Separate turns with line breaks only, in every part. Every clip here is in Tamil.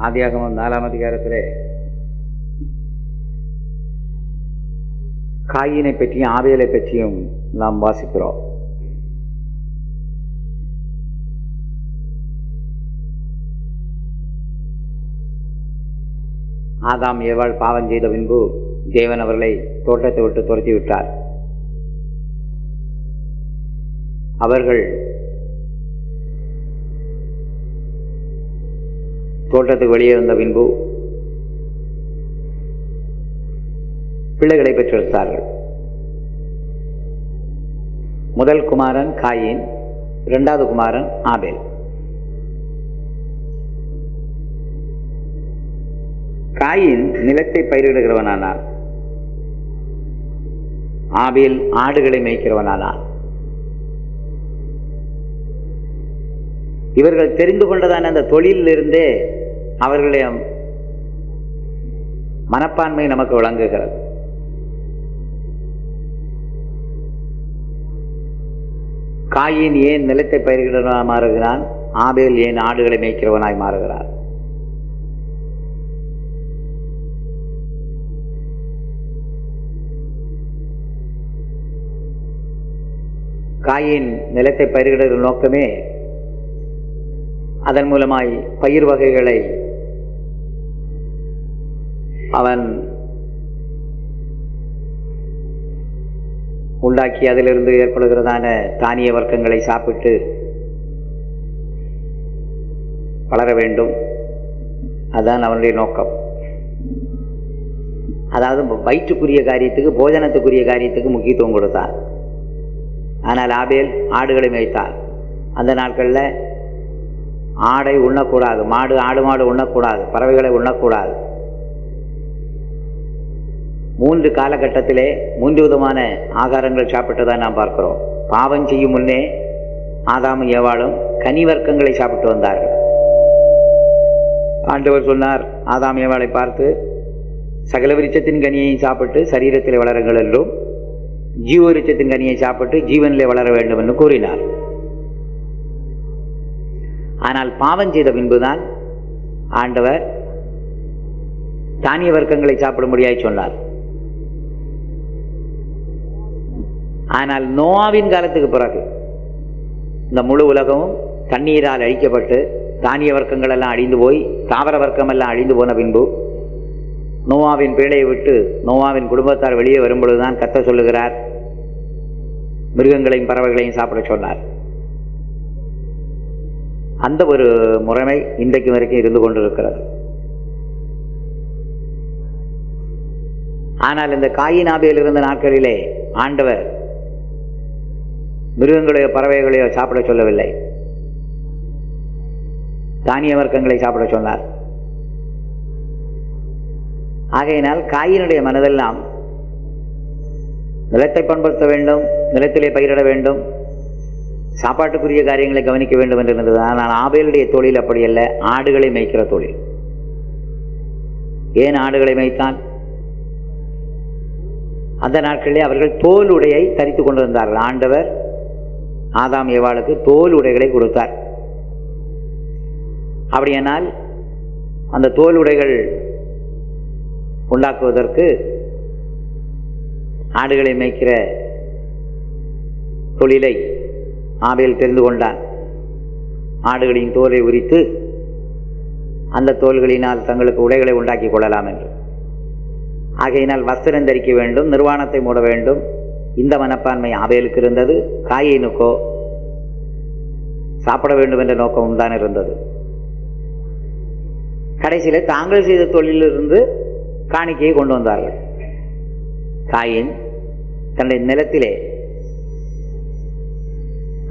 ஆதியாகமம் 4ஆம் அதிகாரத்திலே காயினை பற்றியும் ஆபேலை பற்றியும் நாம் வாசிக்கிறோம். ஆதாம் ஏவாள் பாவம் செய்த பின்பு தேவன் அவர்களை தோட்டத்தை விட்டு துரத்தி விட்டார். அவர்கள் தோட்டத்துக்கு வெளியே வந்த பின்பு பிள்ளைகளை பெற்றெடுத்தார்கள். முதல் குமாரன் காயின், இரண்டாவது குமாரன் ஆபேல். காயின் நிலத்தை பயிரிடுகிறவனானார், ஆபேல் ஆடுகளை மேய்க்கிறவனானார். இவர்கள் தெரிந்து கொண்டதான அந்த தொழிலிருந்தே அவர்களுடைய மனப்பான்மை நமக்கு விளங்குகிறது. காயின் ஏன் நிலத்தை பயிரிடுகிறவனாய் மாறுகிறான், ஆபேல் ஏன் ஆடுகளை மேய்க்கிறவனாய் மாறுகிறார்? காயின் நிலத்தை பயிரிடுகிற நோக்கமே அதன் மூலமாய் பயிர் வகைகளை அவன் உண்டாக்கி அதிலிருந்து ஏற்படுகிறதான தானிய வர்க்கங்களை சாப்பிட்டு வளர வேண்டும். அதுதான் அவனுடைய நோக்கம். அதாவது வயிற்றுக்குரிய காரியத்துக்கு, போஜனத்துக்குரிய காரியத்துக்கு முக்கியத்துவம் கொடுத்தார். ஆனால் ஆபேல் ஆடுகளை மேய்த்தார். அந்த நாட்களில் ஆடை உண்ணக்கூடாது, ஆடு மாடு உண்ணக்கூடாது, பறவைகளை உண்ணக்கூடாது. 3 காலகட்டத்திலே 3 விதமான ஆகாரங்கள் சாப்பிட்டதான் நாம் பார்க்கிறோம். பாவம் செய்யும் முன்னே ஆதாமும் ஏவாளும் கனி வர்க்கங்களை சாப்பிட்டு வந்தார்கள். ஆண்டவர் சொன்னார் ஆதாம் ஏவாளை பார்த்து, சகல விருட்சத்தின் கனியை சாப்பிட்டு சரீரத்தில் வளருங்கள் என்றும், ஜீவ விருட்சத்தின் கனியை சாப்பிட்டு ஜீவனிலே வளர வேண்டும் என்று கூறினார். ஆனால் பாவம் செய்த பின்புதான் ஆண்டவர் தானிய வர்க்கங்களை சாப்பிடும்படியாய் சொன்னார். ஆனால் நோவாவின் காலத்துக்கு பிறகு இந்த முழு உலகமும் தண்ணீரால் அழிக்கப்பட்டு தானிய வர்க்கங்கள் எல்லாம் அழிந்து போய் தாவர வர்க்கம் எல்லாம் அழிந்து போன பின்பு நோவாவின் பேழையை விட்டு நோவாவின் குடும்பத்தார் வெளியே வரும்பொழுதுதான் கர்த்தர் சொல்லுகிறார், மிருகங்களையும் பறவைகளையும் சாப்பிட சொன்னார். அந்த ஒரு முறைமை இன்றைக்கு வரைக்கும் இருந்து கொண்டிருக்கிறது. ஆனால் இந்த காயின் ஆபேல் இருந்த நாட்களிலே ஆண்டவர் மிருகங்களையோ பறவைகளையோ சாப்பிட சொல்லவில்லை, தானிய வர்க்கங்களை சாப்பிட சொன்னார். ஆகையினால் காயினுடைய மனதெல்லாம் நிலத்தை பண்படுத்த வேண்டும், நிலத்திலே பயிரிட வேண்டும், சாப்பாட்டுக்குரிய காரியங்களை கவனிக்க வேண்டும் என்று இருந்தது. ஆனால் ஆபேலுடைய தொழில் அப்படி அல்ல, ஆடுகளை மேய்க்கிற தொழில். ஏன் ஆடுகளை மேய்த்தான்? அந்த நாட்களிலே அவர்கள் தோல் உடையை தரித்து கொண்டிருந்தார்கள். ஆண்டவர் ஆதாம் ஏவாளுக்கு தோல் உடைகளை கொடுத்தார். அப்படியானால் அந்த தோல் உடைகள் உண்டாக்குவதற்கு ஆடுகளை மேய்க்கிற தொழிலை ஆபேல் தெரிந்து கொண்டான். ஆடுகளின் தோலை உரித்து அந்த தோல்களினால் தங்களுக்கு உடைகளை உண்டாக்கி கொள்ளலாம் என்று. ஆகையினால் வஸ்திரம் தரிக்க வேண்டும், நிர்வாணத்தை மூட வேண்டும். இந்த மனப்பான்மை ஆபேலுக்கு இருந்தது. காயினுக்கோ சாப்பிட வேண்டும் என்ற நோக்கமும் தான் இருந்தது. கடைசியில் தாங்கள் செய்த தொழிலிருந்து காணிக்கையை கொண்டு வந்தார்கள். காயின் தன்னுடைய நிலத்திலே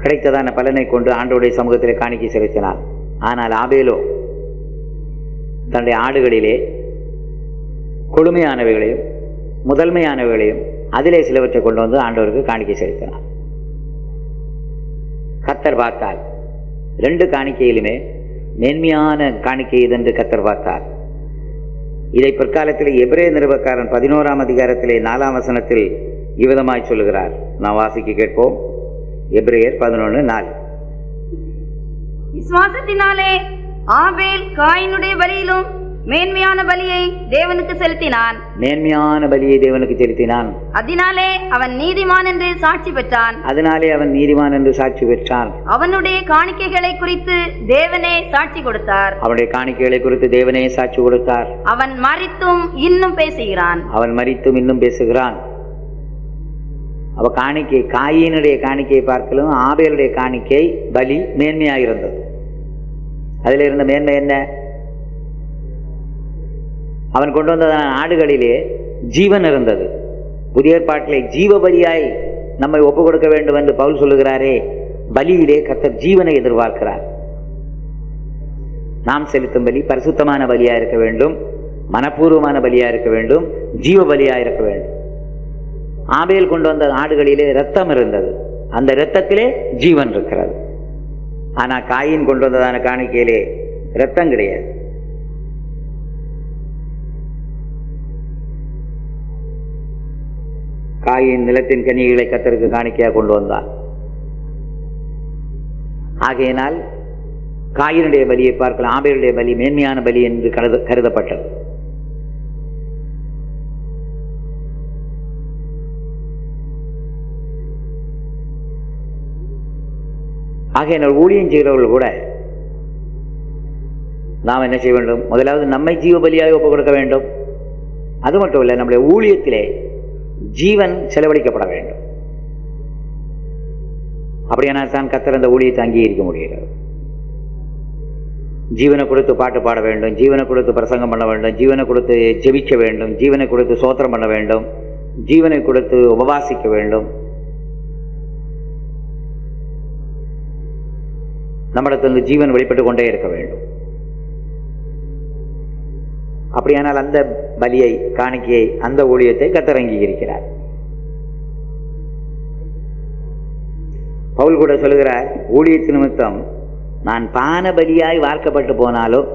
கிடைத்ததான பலனை கொண்டு ஆண்டவருடைய சமூகத்திலே காணிக்கை செலுத்தினார். ஆனால் ஆபேலோ தன்னுடைய ஆடுகளிலே கொழுமையானவைகளையும் முதன்மையானவைகளையும் அதிலே சிலவற்றை கொண்டு வந்து ஆண்டவருக்கு காணிக்கை செலுத்தினார். கர்த்தர் பார்த்தார், 2 காணிக்கையிலுமே மேன்மையான காணிக்கை இதென்று கர்த்தர் பார்த்தார். இதை பிற்காலத்தில் எபிரேய நிருபக்காரன் 11ஆம் அதிகாரத்திலே 4ஆம் வசனத்தில் இவ்விதமாய் சொல்லுகிறார். நாம் வாசிக்க கேட்போம். எபிரேயர் 11:4.
விசுவாசத்தினாலே ஆபேல் காயினுடைய பலியிலும் மேன்மையான பலியை தேவனுக்கு செலுத்தினான்.
மேன்மையான பலியை தேவனுக்கு செலுத்தினான்.
அதனாலே அவன் நீதிமான் என்று சாட்சி பெற்றான். அவனுடைய காணிக்கைகளை குறித்து தேவனே சாட்சி கொடுத்தார். அவன் மரித்தும் இன்னும் பேசுகிறான்.
அவ காணிக்கை, காயினுடைய காணிக்கையை பார்க்கலும் ஆபேலுடைய காணிக்கை பலி மேன்மையாயிருந்தது. அதில் இருந்த மேன்மை என்ன? அவன் கொண்டு வந்ததான ஆடுகளிலே ஜீவன் இருந்தது. புதிய ஏற்பாட்டிலே ஜீவ பலியாய் நம்மை ஒப்புக் கொடுக்க வேண்டும் என்று பவுல் சொல்லுகிறாரே, பலியிலே கர்த்தர் ஜீவனை எதிர்பார்க்கிறார். நாம் செலுத்தும் பலி பரிசுத்தமான பலியா இருக்க வேண்டும், மனப்பூர்வமான பலியா இருக்க வேண்டும், ஜீவ பலியா இருக்க வேண்டும். ஆபேல் கொண்டு வந்த ஆடுகளிலே இரத்தம் இருந்தது, அந்த இரத்தத்திலே ஜீவன் இருக்கிறது. ஆனா காயின் கொண்டு வந்ததான காணிக்கையிலே இரத்தம் கிடையாது. காயின் நிலத்தின் கனிகளை கர்த்தருக்கு காணிக்கையாக கொண்டு வந்தான். ஆகையினால் காயினுடைய பலியை பார்க்கலாம், ஆபேலுடைய பலி மேன்மையான பலி என்று கருதப்பட்டது. ஆகையினால் ஊழியம் செய்கிறவர்கள் கூட நாம் என்ன செய்ய வேண்டும்? முதலாவது நம்மை ஜீவ பலியாக ஒப்புக் கொடுக்க வேண்டும். அது மட்டும் இல்லை, நம்முடைய ஊழியத்திலே ஜீவன் செலவழிக்கப்பட வேண்டும். அப்படியானால் தான் கர்த்தர் அந்த ஊழியத்தை அங்கீகரிக்க முடிகிறது. ஜீவனை கொடுத்து பாட்டு பாட வேண்டும், ஜீவனை கொடுத்து பிரசங்கம் பண்ண வேண்டும், ஜீவனை கொடுத்து ஜெபிக்க வேண்டும், ஜீவனை கொடுத்து சோத்திரம் பண்ண வேண்டும், ஜீவனை கொடுத்து உபவாசிக்க வேண்டும். நம்மிடத்திலிருந்து ஜீவன் வெளிப்பட்டு கொண்டே இருக்க வேண்டும். அப்படியானால் அந்த பலியை, காணிக்கையை, அந்த ஊழியத்தை கர்த்தர் அங்கீகரிக்கிறார். பவுல் கூட சொல்லுகிறார், ஊழியத்து நிமித்தம் நான் பான பலியாய் வார்க்கப்பட்டு போனாலும்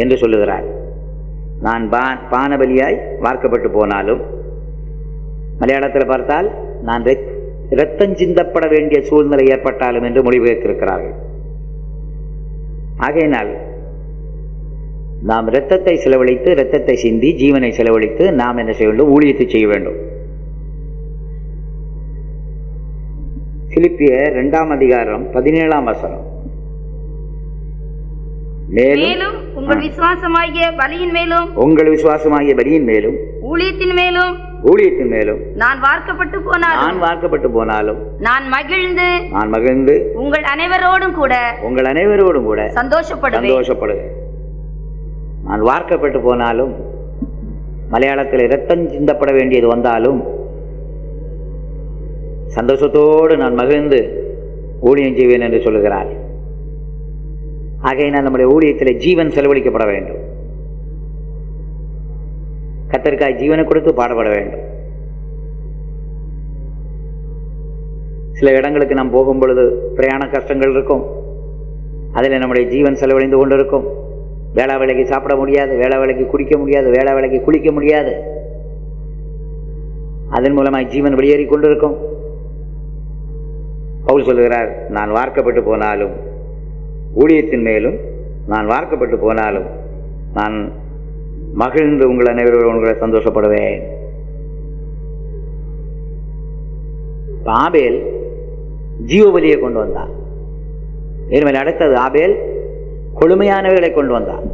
என்று சொல்லுகிறார். நான் பான பலியாய் வார்க்கப்பட்டு போனாலும், மலையாளத்தில் பார்த்தால் நான் இரத்தம் சிந்தப்பட வேண்டிய சூழ்நிலை ஏற்பட்டாலும் என்று மொழிபெயர்த்திருக்கிறார்கள். ஆகையினால் நாம் இரத்தத்தை செலவழித்து, இரத்தத்தை சிந்தி, ஜீவனை செலவழித்து நாம் என்ன செய்ய வேண்டும்? ஊழியத்தை செய்ய வேண்டும். பிலிப்பியர் 2:17 மேலும்
உங்கள் விசுவாசமாகிய பலியின்
மேலும் ஊழியத்தின் மேலும் நான் வார்க்கப்பட்டு போனாலும்
நான் மகிழ்ந்து உங்கள் அனைவரோடும் கூட
சந்தோஷப்படுவேன். நான் வார்க்கப்பட்டு போனாலும், மலையாளத்தில் இரத்தம் சிந்தப்பட வேண்டியது வந்தாலும் சந்தோஷத்தோடு நான் மகிழ்ந்து ஊழியம் செய்வேன் என்று சொல்லுகிறார். ஆகையினால் நம்முடைய ஊழியத்தில் ஜீவன் செலவழிக்கப்பட வேண்டும். கர்த்தருக்காய் ஜீவனை கொடுத்து பாடுபட வேண்டும். சில இடங்களுக்கு நாம் போகும் பொழுது பிரயாண கஷ்டங்கள் இருக்கும். அதில் நம்முடைய ஜீவன் செலவழிந்து கொண்டிருக்கும். வேளா வேலைக்கு சாப்பிட முடியாது, வேளா வேலைக்கு குடிக்க முடியாது, வேளா வேலைக்கு குளிக்க முடியாது. அதன் மூலமாக ஜீவன் வெளியேறி கொண்டிருக்கும். பவுல் சொல்லுகிறார், நான் வார்க்கப்பட்டு போனாலும், ஊழியத்தின் மேலும் நான் வார்க்கப்பட்டு போனாலும் நான் மகிழ்ந்து உங்கள் அனைவரோடு உங்களை சந்தோஷப்படுவேன். ஆபேல் ஜீவபலியை கொண்டு வந்தான். இனிமேல் அடுத்தது ஆபேல் கொழுமையானவைகளை கொண்டு வந்தான்.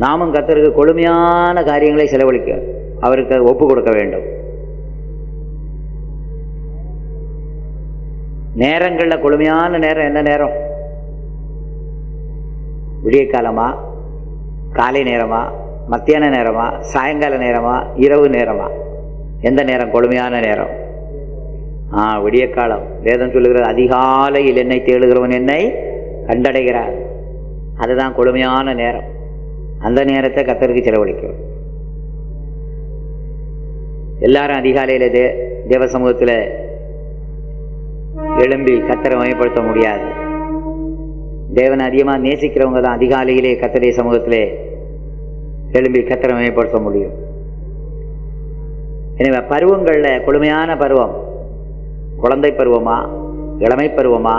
நாமும் கர்த்தருக்கு கொழுமையான காரியங்களை செலவழிக்க, அவருக்கு ஒப்பு கொடுக்க வேண்டும். நேரங்களில் கொழுமையான நேரம் என்ன நேரம்? விடிய காலமா, காலை நேரமா, மத்தியான நேரமா, சாயங்கால நேரமா, இரவு நேரமா? எந்த நேரம் கொழுமையான நேரம்? விடிய காலம். வேதம் சொல்லுகிறது, அதிகாலையில் என்னை தேடுகிறவன் என்னை கண்டடைகிறார். அதுதான் கொழுமையான நேரம். அந்த நேரத்தை கர்த்தருக்கு செலவழிக்கும். எல்லாரும் அதிகாலையில் தேவ சமூகத்தில் எழும்பி கர்த்தரை மையப்படுத்த முடியாது. தேவனை அதிகமாக நேசிக்கிறவங்க தான் அதிகாலையிலே கர்த்தருடைய சமூகத்திலே எழும்பி கர்த்தரை மையப்படுத்த முடியும். எனவே பருவங்களில் கொழுமையான பருவம் குழந்தை பருவமா, இளமை பருவமா,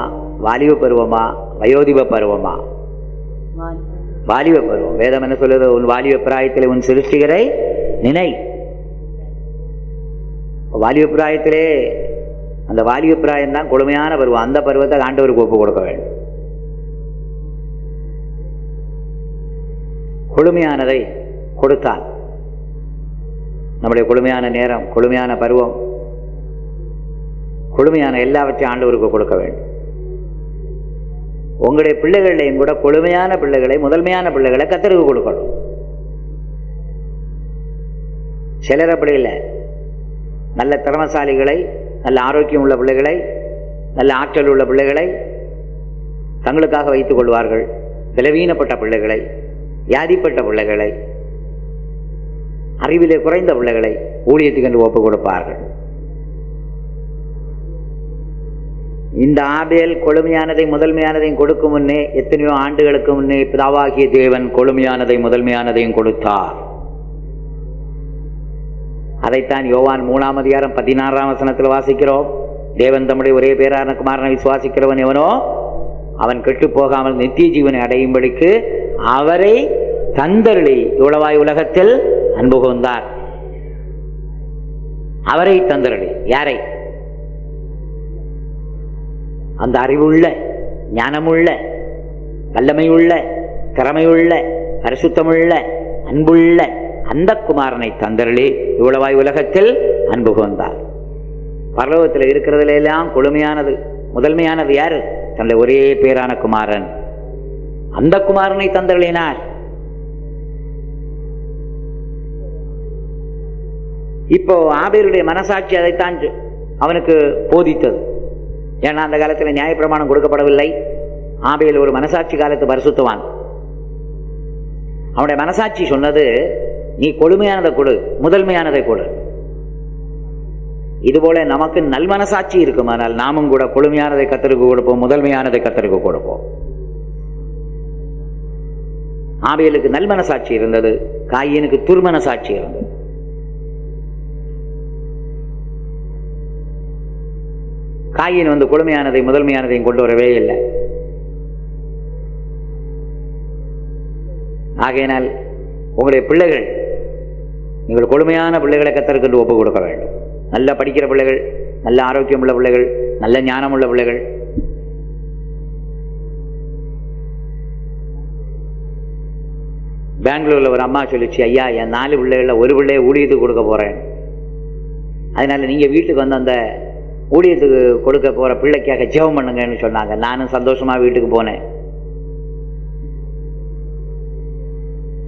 வாலிப பருவமா வயோதிப பருவமா? வாலிப பருவம். வேதம் என்ன சொல்லுது? உன் வாலிப பிராயத்திலே உன் சிருஷ்டிகரை நினை. வாலிப பிராயத்திலே அந்த வாலிப பிராயம் தான் கொடுமையான பருவம். அந்த பருவத்தை ஆண்டவருக்கு ஒப்பு கொடுக்க வேண்டும். கொடுமையானதை கொடுத்தால் நம்முடைய கொடுமையான நேரம், கொடுமையான பருவம், கொடுமையான எல்லாவற்றையும் ஆண்டவருக்கு கொடுக்க வேண்டும். உங்களுடைய பிள்ளைகளையும் கூட கொடுமையான பிள்ளைகளை, முதன்மையான பிள்ளைகளை கர்த்தருக்கு கொடுக்கணும். சிலர் அப்படி இல்லை. நல்ல திறமசாலிகளை, நல்ல ஆரோக்கியம் உள்ள பிள்ளைகளை, நல்ல ஆற்றல் உள்ள பிள்ளைகளை தங்களுக்காக வைத்துக் கொள்வார்கள். பலவீனப்பட்ட பிள்ளைகளை, வியாதிப்பட்ட பிள்ளைகளை, அறிவிலே குறைந்த பிள்ளைகளை ஊழியத்துக்கு என்று ஒப்புக் கொடுப்பார்கள். இந்த ஆபேல் கொழுமையானதை முதன்மையானதையும் கொடுக்கும் முன்னே, எத்தனையோ ஆண்டுகளுக்கு முன்னே பிதாவாகிய தேவன் கொழுமையானதை முதன்மையானதையும் கொடுத்தார். அதைத்தான் யோவான் 3:16 வாசிக்கிறோம். தேவன் தம்முடைய ஒரே பேரான குமாரனை விசுவாசிக்கிறவன் எவனோ அவன் கெட்டு போகாமல் நித்திய ஜீவனை அடையும்படிக்கு அவரை தந்தருளி இவ்வளவாய் உலகத்தில் அன்பு கூர்ந்தார். அவரை தந்தருளி. யாரை? அந்த அறிவுள்ள, ஞானமுள்ள, வல்லமையுள்ள, திறமையுள்ள, பரிசுத்தமுள்ள, அன்புள்ள அந்த குமாரனை தந்தருளி இவ்வளவாய் உலகத்தில் அன்பு கூர்ந்தார். பரலோகத்தில் இருக்கிறதுல எல்லாம் கொழுமையானது, முதன்மையானது யாரு? தன்னுடைய ஒரே பேரான குமாரன். அந்த குமாரனை தந்தருளினார். இப்போ ஆபேலுடைய மனசாட்சி அதைத்தான் அவனுக்கு போதித்தது. ஏன்னா அந்த காலத்தில் நியாயப்பிரமாணம் கொடுக்கப்படவில்லை. ஆபேல் ஒரு மனசாட்சி காலத்து பரிசுத்தவான். அவனுடைய மனசாட்சி சொன்னது, நீ கொழுமையானதை கொடு, முதன்மையானதை கொடு. இதுபோல நமக்கு நல் மனசாட்சி இருக்குமானால் நாமும் கூட கொழுமையானதை கர்த்தருக்கு கொடுப்போம், முதன்மையானதை கர்த்தருக்கு கொடுப்போம். ஆபேலுக்கு நல் மனசாட்சி இருந்தது, காயீனுக்கு துர்மனசாட்சி இருந்தது. காயீன் கொழுமையானதை முதன்மையானதையும் கொண்டு வரவே இல்லை. ஆகையினால் உங்களுடைய பிள்ளைகள், நீங்கள் கொழுமையான பிள்ளைகளை கர்த்தருக்கு ஒப்பு கொடுக்க வேண்டும். நல்லா படிக்கிற பிள்ளைகள், நல்ல ஆரோக்கியம் உள்ள பிள்ளைகள், நல்ல ஞானம் உள்ள பிள்ளைகள். பெங்களூரில் ஒரு அம்மா சொல்லிச்சு, ஐயா என் 4 பிள்ளைகளில் ஒரு பிள்ளையை ஊழியத்துக்கு கொடுக்க போகிறேன், அதனால் நீங்கள் வீட்டுக்கு வந்து அந்த ஊழியத்துக்கு கொடுக்க போகிற பிள்ளைக்காக ஜெபம் பண்ணுங்கன்னு சொன்னாங்க. நானும் சந்தோஷமாக வீட்டுக்கு போனேன்.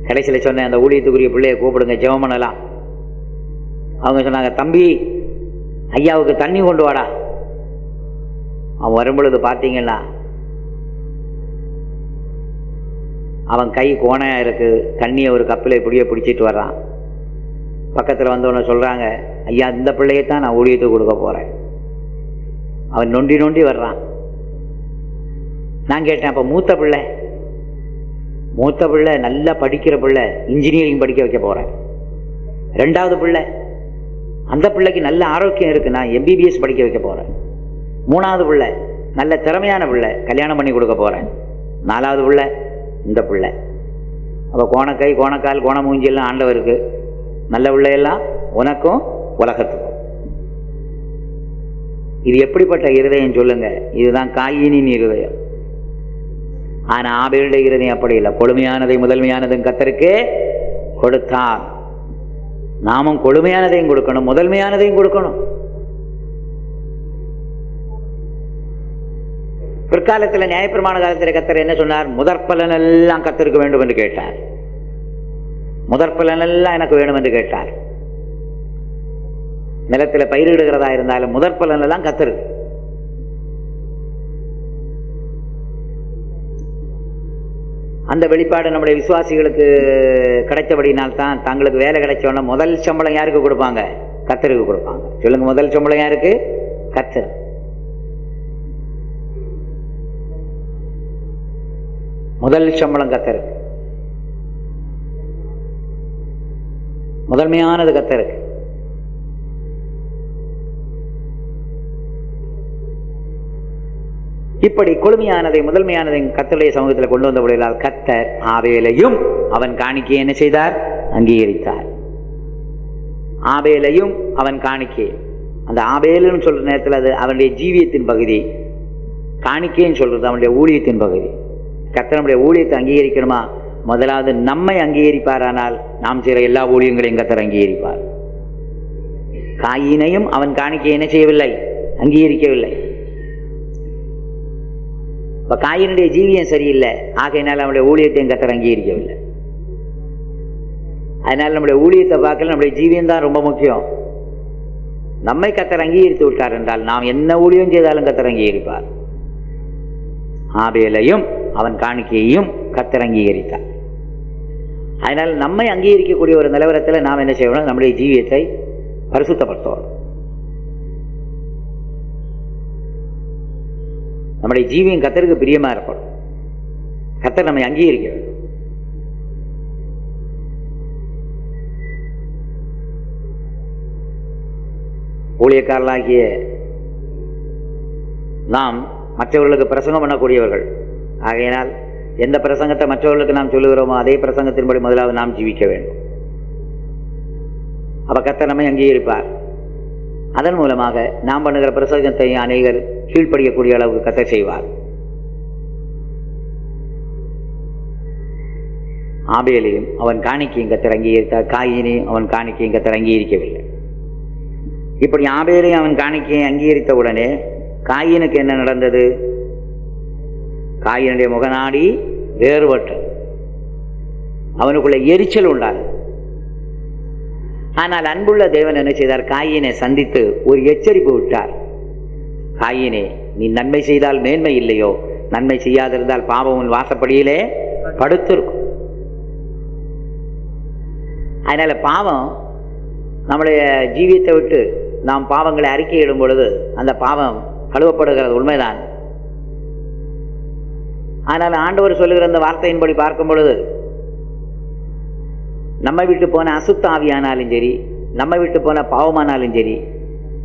கடைசியில் சொன்னேன், அந்த ஊழியத்துக்குரிய பிள்ளையை கூப்பிடுங்க, ஜெபம் பண்ணலாம். அவங்க சொன்னாங்க, தம்பி ஐயாவுக்கு தண்ணி கொண்டு வாடா. அவன் வரும்பொழுது பார்த்தீங்கன்னா அவன் கை கோணையாக இருக்குது, தண்ணியை ஒரு கப்பில் இப்படியே பிடிச்சிட்டு வர்றான். பக்கத்தில் வந்தவன சொல்கிறாங்க, ஐயா இந்த பிள்ளையைத்தான் நான் ஊழியத்துக்கு கொடுக்க போகிறேன். அவன் நொண்டி நொண்டி வர்றான். நான் கேட்டேன், அப்போ மூத்த பிள்ளை நல்லா படிக்கிற பிள்ளை, இன்ஜினியரிங் படிக்க வைக்க போகிறேன். 2வது பிள்ளை, அந்த பிள்ளைக்கு நல்ல ஆரோக்கியம் இருக்குது, நான் MBBS படிக்க வைக்க போகிறேன். 3வது பிள்ளை நல்ல திறமையான பிள்ளை, கல்யாணம் பண்ணி கொடுக்க போகிறேன். 4வது பிள்ளை இந்த பிள்ளை. அப்போ கோணக்கை, கோணக்கால், கோண மூஞ்சியெல்லாம் ஆண்டவருக்கு, நல்ல பிள்ளையெல்லாம் உனக்கும் உலகத்துக்கும். இது எப்படிப்பட்ட இருதயம் சொல்லுங்க? இதுதான் காயீனின் இருதயம். ஆனால் ஆபேலுடைய இருதயம் அப்படி இல்லை. கொழுமையானதை முதன்மையானதும் கர்த்தருக்கு கொடுத்தான். நாமும் கொழுமையானதையும் கொடுக்கணும், முதன்மையானதையும் கொடுக்கணும். பிற்காலத்தில் நியாயப்பிரமாண காலத்தில் கர்த்தர் என்ன சொன்னார்? முதற்பலன் எல்லாம் கர்த்தருக்கு வேண்டும் என்று கேட்டார். முதற்பலன் எல்லாம் எனக்கு வேணும் என்று கேட்டார். நிலத்தில் பயிரிடுகிறதா இருந்தாலும் முதற்பலன் எல்லாம் கர்த்தருக்கு. அந்த வெளிப்பாடு நம்முடைய விசுவாசிகளுக்கு கிடைத்தபடினால் தான் தங்களுக்கு வேலை கிடைச்சோன்னா முதல் சம்பளம் யாருக்கு கொடுப்பாங்க? கர்த்தருக்கு கொடுப்பாங்க. சொல்லுங்க, முதல் சம்பளம் யாருக்கு? கர்த்தர். முதல் சம்பளம் கர்த்தருக்கு, முதன்மையானது கர்த்தருக்கு. இப்படி கொழுமையானதை முதன்மையானதை கர்த்தருடைய சமூகத்தில் கொண்டு வந்த பொழுதால் கர்த்தர் ஆபேலையும் அவன் காணிக்கையை என்ன செய்தார்? அங்கீகரித்தார். ஆபேலையும் அவன் காணிக்கை, அந்த ஆபேலுன்னு சொல்ற நேரத்தில் அது அவனுடைய ஜீவியத்தின் பகுதி, காணிக்கைன்னு சொல்றது அவனுடைய ஊழியத்தின் பகுதி. கர்த்தர் நம்முடைய ஊழியத்தை அங்கீகரிக்கணுமா? முதலாவது நம்மை அங்கீகரிப்பாரானால் நாம் செய்கிற எல்லா ஊழியங்களையும் கர்த்தர் அங்கீகரிப்பார். காயினையும் அவன் காணிக்கை என்ன செய்யவில்லை? அங்கீகரிக்கவில்லை. இப்ப காயினுடைய ஜீவியம் சரியில்லை, ஆகையினால் நம்முடைய ஊழியத்தையும் கர்த்தர் அங்கீகரிக்கவில்லை. அதனால் நம்முடைய ஊழியத்தை பார்க்கல, நம்முடைய ஜீவியம் தான் ரொம்ப முக்கியம். நம்மை கர்த்தர் அங்கீகரித்து விட்டார் என்றால் நாம் என்ன ஊழியம் செய்தாலும் கர்த்தர் அங்கீகரிப்பார். ஆபேலையும் அவன் காணிக்கையையும் கர்த்தர் அங்கீகரித்தார். அதனால் நம்மை அங்கீகரிக்கக்கூடிய ஒரு நிலவரத்தில் நாம் என்ன செய்யணும்? நம்முடைய ஜீவியத்தை பரிசுத்தப்படுத்தணும். நம்முடைய ஜீவியம் கர்த்தருக்கு பிரியமா இருக்கணும். கர்த்தர் நம்மை அங்கீகரிக்க வேண்டும். ஊழியக்காரர்களாகிய நாம் மற்றவர்களுக்கு பிரசங்கம் பண்ணக்கூடியவர்கள். ஆகையினால் எந்த பிரசங்கத்தை மற்றவர்களுக்கு நாம் சொல்லுகிறோமோ அதே பிரசங்கத்தின்படி முதலாவது நாம் ஜீவிக்க வேண்டும். அப்ப கர்த்தர் நம்மை அங்கீகரிப்பார். அதன் மூலமாக நாம் பண்ணுகிற பிரசங்கத்தை அநேகர் கீழ்ப்படியக்கூடிய அளவுக்கு கர்த்தர் செய்வார். ஆபேலையும் அவன் காணிக்கையும் கர்த்தர் அங்கீகரித்தார், காயினையும் அவன் காணிக்கையும் கர்த்தர் அங்கீகரிக்கவில்லை. இப்படி ஆபேலையும் அவன் காணிக்கையை அங்கீகரித்த உடனே காயினுக்கு என்ன நடந்தது? காயினுடைய முகநாடி வேறுபட்டது, அவனுக்குள்ள எரிச்சல் உண்டானது. ஆனால் அன்புள்ள தேவன் என்ன செய்தார்? காயினை சந்தித்து ஒரு எச்சரிப்பு விட்டார். காயினே, நீ நன்மை செய்தால் மேன்மை இல்லையோ, நன்மை செய்யாதிருந்தால் பாவம் உன் வாசப்படியிலே படுத்திருக்கும். அதனால பாவம் நம்முடைய ஜீவியத்தை விட்டு நாம் பாவங்களை அறிக்கையிடும் பொழுது அந்த பாவம் கழுவப்படுகிறது, உண்மைதான். ஆனால் ஆண்டவர் சொல்லுகிற அந்த வார்த்தையின்படி பார்க்கும் பொழுது நம்மை விட்டு போன அசுத்த ஆவியானாலும் சரி, நம்மை விட்டு போன பாவமானாலும் சரி,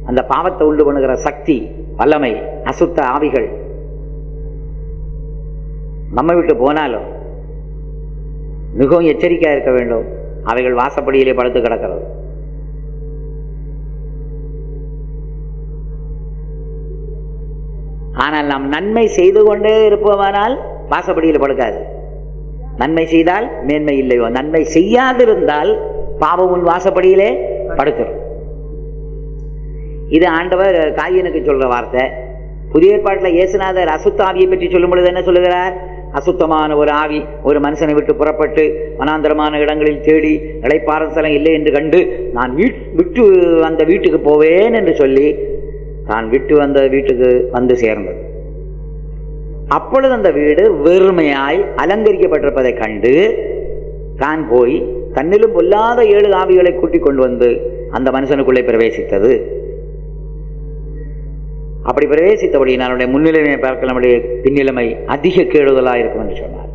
அந்த பாவத்தை உண்டு பண்ணுகிற சக்தி, வல்லமை, அசுத்த ஆவிகள் நம்மை விட்டு போனாலும் மிகவும் எச்சரிக்கையாக இருக்க வேண்டும். அவைகள் வாசப்படியிலே படுத்து கிடக்கிறது. ஆனால் நாம் நன்மை செய்து கொண்டே இருப்போமானால் வாசப்படியில் படுக்காது. நன்மை செய்தால் மேன்மை இல்லையோ, நன்மை செய்யாதிருந்தால் பாவம் உன் வாசப்படியிலே படுத்துரும். இது ஆண்டவர் காயினுக்கு சொல்ற வார்த்தை. புதிய ஏற்பாட்டில் இயேசுநாதர் அசுத்த ஆவியை பற்றி சொல்லும் பொழுது என்ன சொல்லுகிறார்? அசுத்தமான ஒரு ஆவி ஒரு மனுஷனை விட்டு புறப்பட்டு வனாந்தரமான இடங்களில் தேடி இளைப்பாறும் ஸ்தலம் இல்லை என்று கண்டு நான் விட்டு அந்த வீட்டுக்கு போவேன் என்று சொல்லி தான் விட்டு வந்த வீட்டுக்கு வந்து சேர்ந்தது. அப்பொழுது அந்த வீடு வெறுமையாய் அலங்கரிக்கப்பட்டிருப்பதை கண்டு தான் போய் தன்னிலும் பொல்லாத 7 ஆவிகளை கூட்டிக் கொண்டு வந்து அந்த மனுஷனுக்குள்ளே பிரவேசித்தது. அப்படி பிரவேசித்தபடி நம்முடைய முன்னிலைமையை பார்க்க நம்முடைய பின்னிலைமை அதிக கேடுதலாக இருக்கும் என்று சொன்னார்.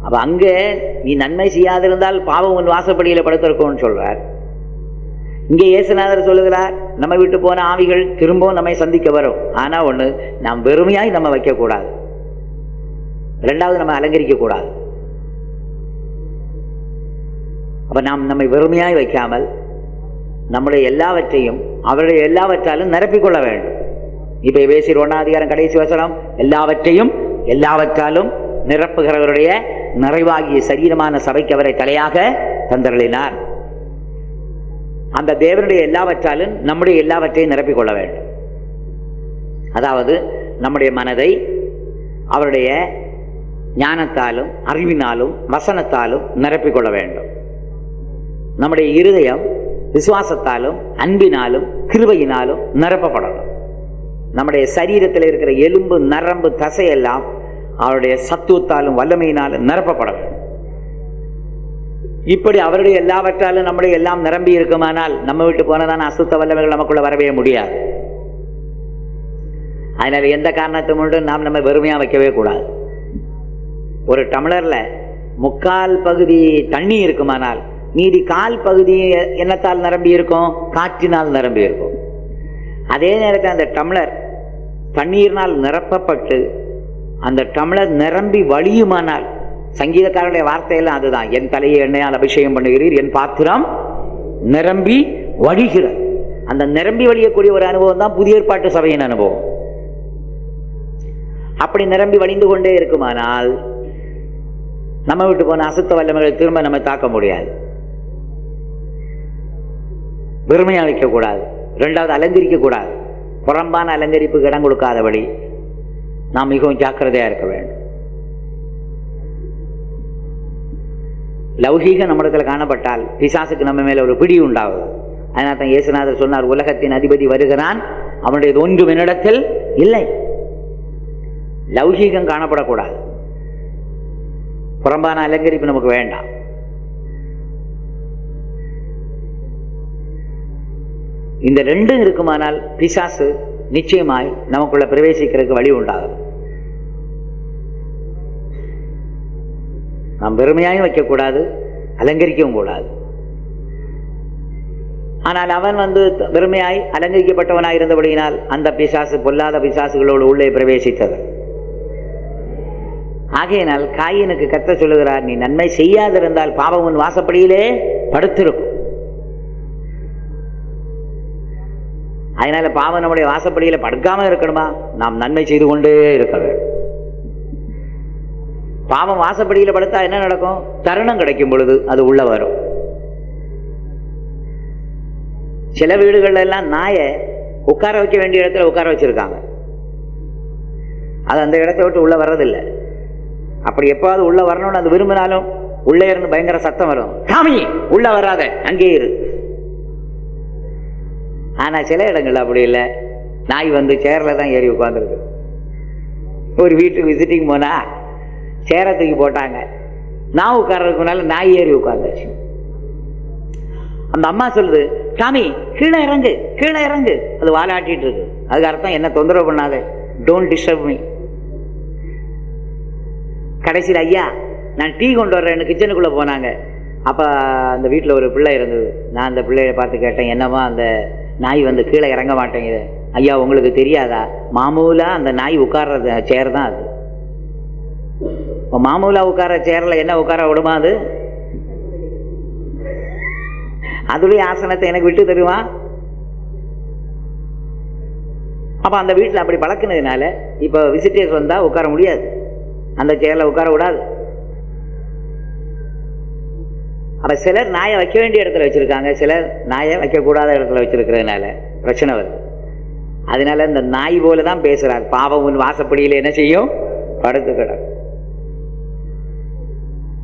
அப்ப அங்கே நீ நன்மை செய்யாதிருந்தால் பாவம் உன் வாசப்படியில படுத்திருக்கும்னு சொல்றார். இங்கே இயேசுநாதர் சொல்லுகிறார், நம்ம விட்டு போன ஆவிகள் திரும்பவும் நம்மை சந்திக்க வரும். ஆனா ஒண்ணு, நாம் வெறுமையாய் நம்ம வைக்க கூடாது. இரண்டாவது, நம்ம அலங்கரிக்க கூடாது. அப்ப நாம் நம்மை வெறுமையாய் வைக்காமல் நம்முடைய எல்லாவற்றையும் அவருடைய எல்லாவற்றாலும் நிரப்பிக்கொள்ள வேண்டும். இப்ப எபேசியர் 1ஆம் அதிகாரம் கடைசி வசனம், எல்லாவற்றையும் எல்லாவற்றாலும் நிரப்புகிறவருடைய நிறைவாகிய சரீரமான சபைக்கு அவரை தலையாக தந்தருளினார். அந்த தேவனுடைய எல்லாவற்றாலும் நம்முடைய எல்லாவற்றையும் நிரப்பிக்கொள்ள வேண்டும். அதாவது நம்முடைய மனதை அவருடைய ஞானத்தாலும் அறிவினாலும் வசனத்தாலும் நிரப்பிக்கொள்ள வேண்டும். நம்முடைய இருதயம் விசுவாசத்தாலும் அன்பினாலும் கிருபையினாலும் நிரப்பப்படணும். நம்முடைய சரீரத்தில் இருக்கிற எலும்பு நரம்பு தசையெல்லாம் அவருடைய சத்துவத்தாலும் வல்லமையினாலும் நிரப்பப்பட வேண்டும். இப்படி அவருடைய எல்லாவற்றாலும் நம்முடைய எல்லாம் நிரம்பி இருக்குமானால் நம்ம விட்டு போனதான அசுத்த வல்லமைகள் நமக்குள்ள வரவே முடியாது. அதனால எந்த காரணத்தை முன்னும் நாம் நம்ம வெறுமையா வைக்கவே கூடாது. ஒரு டம்ளர்ல 3/4 பகுதி தண்ணி இருக்குமானால் மீதி 1/4 பகுதி என்னத்தால் நிரம்பி இருக்கும்? காற்றினால் நிரம்பி இருக்கும். அதே நேரத்தில் அந்த டம்ளர் தண்ணீரினால் நிரப்பப்பட்டு அந்த டம்ளர் நிரம்பி வழியுமானால், சங்கீதக்காரருடைய வார்த்தையெல்லாம் அதுதான், என் தலையை எண்ணெயால் அபிஷேகம் பண்ணுகிறீர், என் பாத்திரம் நிரம்பி வழிகிறது. அந்த நிரம்பி வழியக்கூடிய ஒரு அனுபவம் தான் புதிய ஏற்பாட்டு சபையின் அனுபவம். அப்படி நிரம்பி வழிந்து கொண்டே இருக்குமானால் நம்ம விட்டு போன அசுத்த வல்லமைகளை திரும்ப நம்ம தாக்க முடியாது. பெருமையா வைக்கக்கூடாது. ரெண்டாவது, அலங்கரிக்க கூடாது. புறம்பான அலங்கரிப்புக்கு இடம் கொடுக்காதபடி நாம் மிகவும் ஜாக்கிரதையா இருக்க வேண்டும். லௌகீக நம்மிடத்தில் காணப்பட்டால் பிசாசுக்கு நம்ம மேல ஒரு பிடி உண்டாகும். அதனால தான் இயேசுநாதர் சொன்னார், உலகத்தின் அதிபதி வருகிறான், அவனுடைய ஒன்றும் என்னிடத்தில் இல்லை. லௌகீகம் காணப்படக்கூடாது. புறம்பான அலங்கரிப்பு நமக்கு வேண்டாம். இந்த ரெண்டும் இருக்குமானால் பிசாசு நிச்சயமாய் நமக்குள்ள பிரவேசிக்கிறதுக்கு வழி உண்டாகும். நாம் பெருமையாயும் வைக்கக்கூடாது, அலங்கரிக்கவும் கூடாது. ஆனால் அவன் பெருமையாய் அலங்கரிக்கப்பட்டவனாய் இருந்தபடியினால் அந்த பிசாசு பொல்லாத பிசாசுகளோடு உள்ளே பிரவேசித்தது. ஆகையினால் காயினுக்கு கர்த்தர் சொல்லுகிறார், நீ நன்மை செய்யாதிருந்தால் பாவம் உன் வாசப்படியிலே படுத்திருக்கும். அதனால பாவம் நம்முடைய வாசப்படியில படுக்காம இருக்கணுமா? நாம் நன்மை செய்து கொண்டே இருக்க வேண்டும். பாவம் வாசப்படியில படுத்தா என்ன நடக்கும்? தருணம் கிடைக்கும் பொழுது அது உள்ள வரும். சில வீடுகள்ல எல்லாம் நாயை உட்கார வைக்க வேண்டிய இடத்துல உட்கார வச்சிருக்காங்க. அது அந்த இடத்தை விட்டு உள்ள வர்றதில்லை. அப்படி எப்பாவது உள்ள வரணும்னு அது விரும்பினாலும் உள்ளே இருந்து பயங்கர சத்தம் வரும், சாமி உள்ள வராத, அங்கே இரு. ஆனா சில இடங்கள் அப்படி இல்லை. நாய் சேர்ல தான் ஏறி உட்கார்ந்துருக்கு. ஒரு வீட்டுக்கு விசிட்டிங் போனா சேரை தூக்கி போட்டாங்க, நான் உட்கார்றதுக்குனால நாய் ஏறி உட்கார்ந்துச்சு. அந்த அம்மா சொல்லுது, சாமி கீழே இறங்கு, கீழே இறங்கு. அது வாலாட்டிட்டு இருக்கு. அதுக்கு அர்த்தம், என்ன தொந்தரவு பண்ணாத, டோன்ட் டிஸ்டர்ப் மீ. கடைசியில், ஐயா நான் டீ கொண்டு வர்றேன்னு கிச்சனுக்குள்ளே போனாங்க. அப்போ அந்த வீட்டில் ஒரு பிள்ளை இருந்தது. நான் அந்த பிள்ளைய பார்த்து கேட்டேன், என்னம்மா அந்த நாய் கீழே இறங்க மாட்டேங்குது. ஐயா உங்களுக்கு தெரியாதா, மாமூலா அந்த நாய் உட்கார்ற சேர் தான் அது. இப்போ மாமூலா உட்கார சேரில் என்ன உட்கார விடுமா? அது அதுடைய ஆசனத்தை எனக்கு விட்டு தருமா? அப்போ அந்த வீட்டில் அப்படி பழக்கினதுனால இப்போ விசிட்டர்ஸ் வந்தால் உட்கார முடியாது, அந்த சேரில் உட்கார விடாது. அப்போ சிலர் நாயை வைக்க வேண்டிய இடத்துல வச்சுருக்காங்க, சிலர் நாயை வைக்கக்கூடாத இடத்துல வச்சுருக்கிறதுனால பிரச்சனை வருது. அதனால இந்த நாய் போல தான் பேசுகிறார், பாவம் உன் வாசப்படியில் என்ன செய்யும்? படுத்து கிடக்கும்.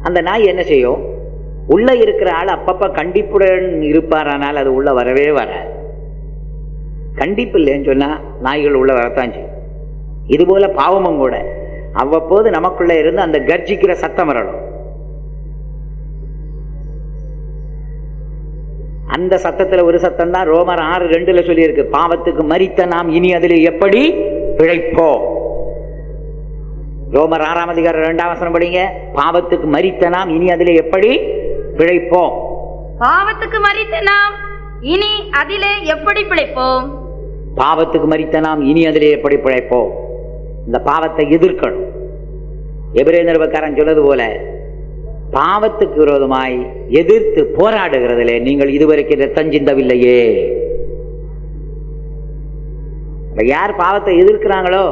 அந்த நாய் என்ன செய்யும்? உள்ள இருக்கிற ஆள் அப்பப்போ கண்டிப்புடன் இருப்பாரானால் அது உள்ள வரவே வராது. கண்டிப்பு இல்லைன்னு சொன்னால் நாய்கள் உள்ள வரத்தான் செய்யும். இதுபோல பாவமும் கூட அவ்வப்போது நமக்குள்ள இருந்து அந்த கர்ஜிக்கிற சத்தம் வரணும். அந்த சத்தத்தில் ஒரு சத்தம் தான் ரோமர் 6:2 சொல்லியிருக்கு, பாவத்துக்கு மரித்த நாம் இனி அதில் எப்படி பிழைப்போம். ரோமர் 6:2 படிங்க. பாவத்துக்கு மரித்த நாம் இனி அதில் எப்படி பிழைப்போம்.
பாவத்துக்கு மரித்த நாம் இனி அதிலே எப்படி பிழைப்போம்.
பாவத்துக்கு மரித்த நாம் இனி அதிலே எப்படி பிழைப்போம். இந்த பாவத்தை எதிர்க்கணும். எபிரேய நிருபக்காரன் சொன்னது போல பாவத்துக்கு விரோதமாய் எதிர்த்து போராடுகிறதிலே நீங்கள் இதுவரைக்கும் ரத்தம் சிந்தவில்லையே. யார் பாவத்தை எதிர்க்கிறாங்களோ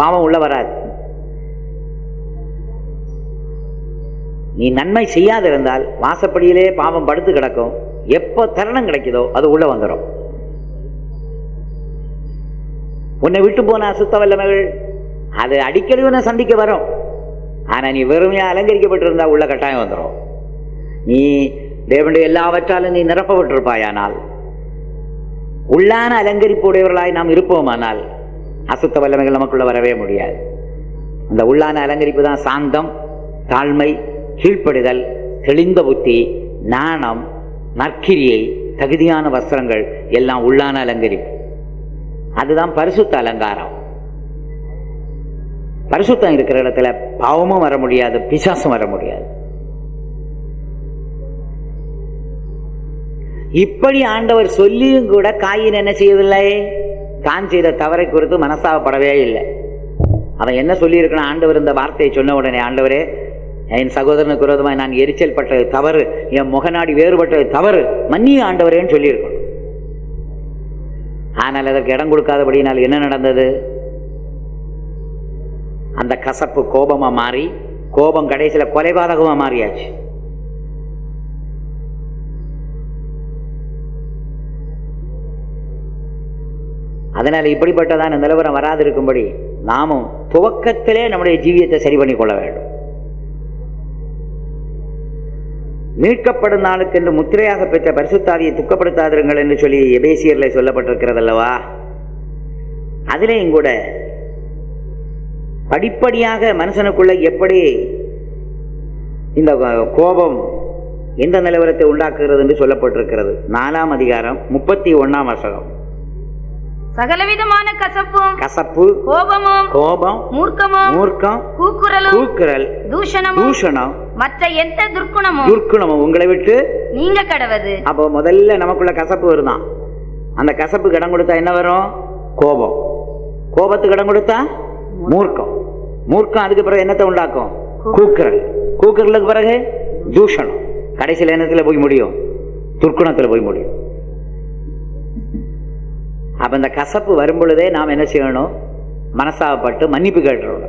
பாவம் உள்ள வராது. நீ நன்மை செய்யாதிருந்தால் வாசப்படியிலே பாவம் படுத்து கிடக்கும். எப்போ தருணம் கிடைக்குதோ அது உள்ள வந்துடும். உன்னை விட்டு போன அசுத்த வல்லமைகள் அது அடிக்கடி உன்னை சந்திக்க வரும். ஆனா நீ வெறுமையா அலங்கரிக்கப்பட்டிருந்தா உள்ள கட்டாயம் வந்துடும். நீ தேவனுடைய எல்லாவற்றாலும் நீ நிரப்பப்பட்டிருப்பாயானால், உள்ளான அலங்கரிப்புடையவர்களாய் நாம் இருப்போமானால் அசுத்த வல்லமைகள் நமக்குள்ள வரவே முடியாது. அந்த உள்ளான அலங்கரிப்பு தான் சாந்தம், தாழ்மை, கீழ்ப்படிதல், தெளிந்த புத்தி, நாணம், நற்கிரியை, தகுதியான வஸ்திரங்கள் எல்லாம் உள்ளான அலங்கரிப்பு. அதுதான் பரிசுத்த அலங்காரம். பரிசுத்தம் இருக்கிற இடத்துல பாவமும் வர முடியாது, பிசாசும் வர முடியாது. இப்படி ஆண்டவர் சொல்லியும் கூட காயின் என்ன செய்யவில்லை? தான் செய்த தவறை குறித்து மனஸ்தாபப்படவே இல்லை. அவன் என்ன சொல்லியிருக்கணும்? ஆண்டவர் இந்த வார்த்தையை சொன்ன உடனே, ஆண்டவரே, என் சகோதரனுக்கு விரோதமாக நான் எரிச்சல் பட்டது தவறு, என் முகநாடி வேறுபட்டது தவறு, மன்னிய ஆண்டவரேன்னு சொல்லியிருக்கணும். ஆனால் அதற்கு இடம் கொடுக்காதபடினால் என்ன நடந்தது? அந்த கசப்பு கோபமா மாறி, கோபம் கடைசியில் கொலைபாதகமா மாறியாச்சு. அதனால இப்படிப்பட்டதான நிலவரம் வராதிருக்கும்படி நாமும் துவக்கத்திலே நம்முடைய ஜீவியத்தை சரி பண்ணி கொள்ள வேண்டும். மீட்கப்படும் நாளுக்கு என்று முத்திரையாக பெற்ற பரிசுத்தாவியை துக்கப்படுத்தாதிருங்கள் என்று சொல்லி எபேசியர்ல சொல்லப்பட்டிருக்கிறது அல்லவா? அதிலேயும் கூட படிப்படியாக மனுஷனுக்குள்ள எப்படி இந்த கோபம் எந்த நிலவரத்தை உண்டாக்குகிறது என்று சொல்லப்பட்டிருக்கிறது. 4ஆம் அதிகாரம் 31ஆம் வசனம்.
சகலவிதமான கசப்பு, கோபம், மூர்க்கம், கூக்குரல், தூஷணம், மற்ற எந்த துர்க்குணமும் உங்களை விட்டு நீங்க கடவது.
அப்போ முதல்ல நமக்குள்ள கசப்பு வருதான். அந்த கசப்புக்கு இடம் கொடுத்தா என்ன வரும்? கோபம். கோபத்துக்கு இடம் கொடுத்தா மூர்க்கம். அதுக்கு பிறகு என்னத்தை உண்டாக்கும்? கூக்குரலுக்கு பிறகு தூஷணம். கடைசியில் என்னத்துல போய் முடியும்? துர்க்குணத்துல போய் முடியும். அப்ப இந்த கசப்பு வரும் பொழுதே நாம் என்ன செய்யணும்? மனசாகப்பட்டு மன்னிப்பு கேட்டுறோம்.